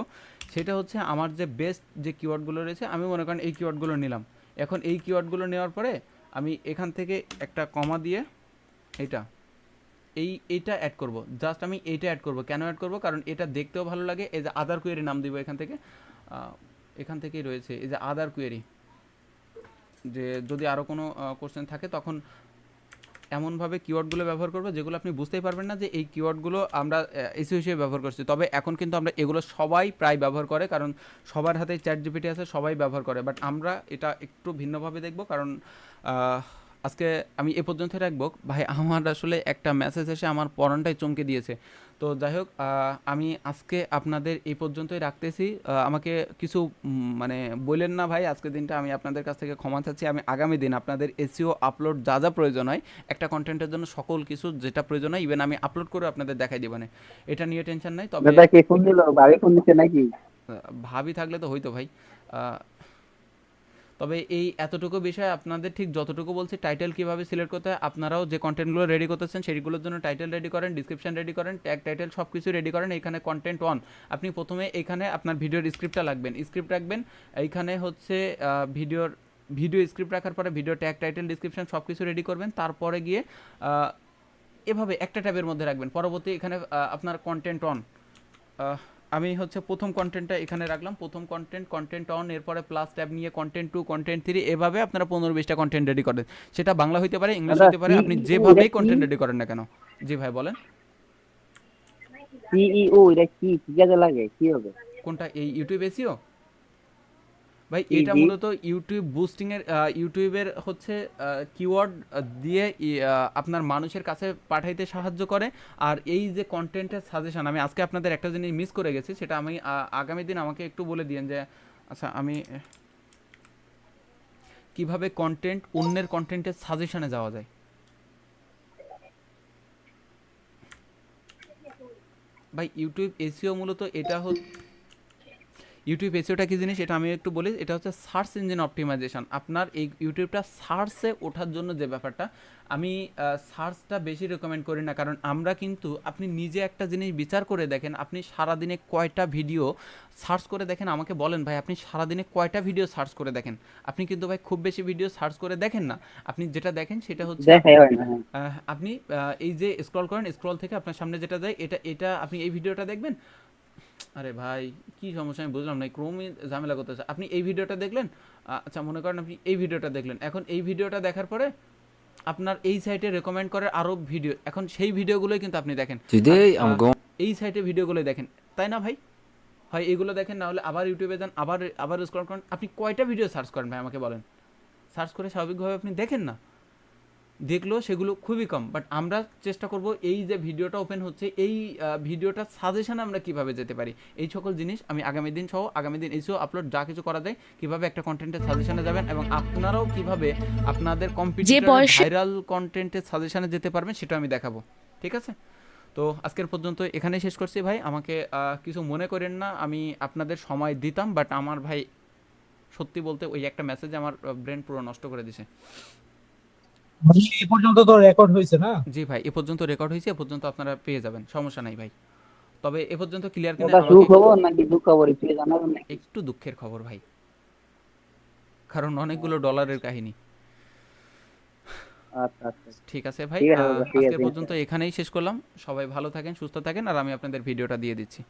সেটা হচ্ছে আমার যে বেস্ট যে কিওয়ার্ডগুলো রয়েছে, আমি মনে করেন এই কিওয়ার্ডগুলো নিলাম। এখন এই কিওয়ার্ডগুলো নেওয়ার পরে আমি এখান থেকে একটা কমা দিয়ে এইটা অ্যাড করব, জাস্ট আমি এইটা অ্যাড করব। কেন অ্যাড করব? কারণ এটা দেখতেও ভালো লাগে। এই যে আদার কোয়েরি নাম দিব এখান থেকেই রয়েছে এই যে আদার কোয়েরি, যে যদি আরও কোনো কোশ্চেন থাকে তখন এমনভাবে কিওয়ার্ডগুলো ব্যবহার করবো যেগুলো আপনি বুঝতেই পারবেন না যে এই কিওয়ার্ডগুলো আমরা এসইও হিসেবে ব্যবহার করছি। তবে এখন কিন্তু আমরা এগুলো সবাই প্রায় ব্যবহার করে, কারণ সবার হাতে চ্যাট জিপিটি আছে, সবাই ব্যবহার করে। বাট আমরা এটা একটু ভিন্নভাবে দেখব, কারণ আজকে আমি এ পর্যন্ত রাখবো ভাই। আমার আসলে একটা মেসেজ এসে আমার পরানটাই চমকে দিয়েছে। তো যাই হোক, আমি আজকে আপনাদের এই পর্যন্তই রাখতেছি। আমাকে কিছু মানে বললেন না ভাই, আজকের দিনটা আমি আপনাদের কাছ থেকে ক্ষমা চাচ্ছি। আমি আগামী দিন আপনাদের এসইও আপলোড যা যা প্রয়োজন হয়, একটা কন্টেন্টের জন্য সকল কিছু যেটা প্রয়োজন হয় ইভেন আমি আপলোড করে আপনাদের দেখাই দিব না, এটা নিয়ে টেনশন নাই। তবে কে ফোন দিল? ভাবি ফোন দিচ্ছে নাকি? ভাবি থাকলে তো হইতো ভাই। তবে এই এতটুকু বিষয় আপনাদের ঠিক যতটুকু বলছি, টাইটেল কিভাবে সিলেক্ট করতে হয়, আপনারাও যে কন্টেন্টগুলো রেডি করতেছেন সেইগুলোর জন্য টাইটেল রেডি করেন, ডিসক্রিপশন রেডি করেন, ট্যাগ টাইটেল সব কিছু রেডি করেন। এখানে কন্টেন্ট অন, আপনি প্রথমে এখানে আপনার ভিডিওর স্ক্রিপ্টটা স্ক্রিপ্ট রাখবেন। এইখানে হচ্ছে ভিডিও স্ক্রিপ্ট রাখার পরে ভিডিও ট্যাগ টাইটেল ডিসক্রিপশন সব কিছু রেডি করবেন। তারপরে গিয়ে এভাবে একটা ট্যাবের মধ্যে রাখবেন। পরবর্তী এখানে আপনার কন্টেন্ট অন, আমি হচ্ছে প্রথম কন্টেন্টটা এখানে রাখলাম, প্রথম কন্টেন্ট অন, এরপরে প্লাস ট্যাব নিয়ে কন্টেন্ট 2 কন্টেন্ট 3, এভাবে আপনারা 15-20টা কন্টেন্ট রেডি করেন। সেটা বাংলা হইতে পারে, ইংলিশ হইতে পারে, আপনি যেভাবেই কন্টেন্ট রেডি করেন না কেন। জি ভাই বলেন। সিইও এটা কি কাজে লাগে, কি হবে? কোনটা? এই ইউটিউব এসইও ভাই, এটা মূলত ইউটিউব বুস্টিং এর, ইউটিউবের হচ্ছে কিওয়ার্ড দিয়ে আপনার মানুষের কাছে পাঠাইতে সাহায্য করে। আর এই যে কন্টেন্টের সাজেশন, আমি আজকে আপনাদের একটা জিনিস মিস করে গেছি, সেটা আমি আগামী দিন আমাকে একটু বলে দিয়েন যে আচ্ছা আমি কিভাবে অন্যের কন্টেন্টের সাজেশনে যাওয়া যায়। ভাই ইউটিউব এসইও মূলত এটা ইউটিউব এসইওটা কি জিনিস এটা আমি একটু বলি। এটা হচ্ছে সার্চ ইঞ্জিন অপটিমাইজেশন। আপনার এই ইউটিউবটা সার্চে ওঠার জন্য যে ব্যাপারটা, আমি সার্চটা বেশি রেকমেন্ড করি না, কারণ আমরা কিন্তু, আপনি নিজে একটা জিনিস বিচার করে দেখেন, আপনি সারাদিনে কয়টা ভিডিও সার্চ করে দেখেন, আমাকে বলেন ভাই আপনি সারাদিনে কয়টা ভিডিও সার্চ করে দেখেন। আপনি কিন্তু ভাই খুব বেশি ভিডিও সার্চ করে দেখেন না, আপনি যেটা দেখেন সেটা হচ্ছে আপনি এই যে স্ক্রল করেন, স্ক্রল থেকে আপনার সামনে যেটা যায় এটা আপনি এই ভিডিওটা দেখবেন। আরে ভাই কি সমস্যা আমি বুঝলাম না, ক্রোমই ঝামেলা করতেছে। আপনি এই ভিডিওটা দেখলেন, আচ্ছা মনে করেন আপনি এই ভিডিওটা দেখলেন, এখন এই ভিডিওটা দেখার পরে আপনার এই সাইটে রেকমেন্ড করে আরো ভিডিও, এখন সেই ভিডিওগুলোই কিন্তু আপনি দেখেন, এই সাইটে ভিডিওগুলোই দেখেন, তাই না ভাই? হয় এগুলো দেখেন, না হলে আবার ইউটিউবে যান, আবার স্ক্রল করেন। আপনি কয়টা ভিডিও সার্চ করেন ভাই আমাকে বলেন? সার্চ করে স্বাভাবিকভাবে আপনি দেখেন না, দেখলেও সেগুলো খুবই কম। বাট আমরা চেষ্টা করব এই যে ভিডিওটা ওপেন হচ্ছে, এই ভিডিওটা সাজেশনে আমরা কিভাবে যেতে পারি, এই সকল জিনিস আমি আগামী দিন এসিও আপলোড যা কিছু করা যায়, কিভাবে একটা কন্টেন্টের সাজেশনে যাবেন এবং আপনারাও কিভাবে আপনাদের কম্পিটিটর ভাইরাল কন্টেন্টের সাজেশনে যেতে পারবেন সেটা আমি দেখাবো। ঠিক আছে, তো আজকের পর্যন্ত এখানেই শেষ করছি ভাই। আমাকে কিছু মনে করেন না, আমি আপনাদের সময় দিতাম, বাট আমার ভাই সত্যি বলতে ওই একটা মেসেজে আমার ব্রেন পুরো নষ্ট করে দিছে। এই পর্যন্ত তো রেকর্ড হয়েছে না? জি ভাই, এ পর্যন্ত রেকর্ড হয়েছে, এ পর্যন্ত আপনারা পেয়ে যাবেন, সমস্যা নাই ভাই। তবে এ পর্যন্ত ক্লিয়ার কিনা সুখবর নাকি দুঃখবর একটু জানাবেন নাকি? একটু দুঃখের খবর ভাই, কারণ অনেকগুলো ডলারের কাহিনী। আচ্ছা আচ্ছা ঠিক আছে ভাই, ঠিক আছে, আজকে পর্যন্ত এখানেই শেষ করলাম। সবাই ভালো থাকেন, সুস্থ থাকেন, আর আমি আপনাদের ভিডিওটা দিয়ে দিচ্ছি।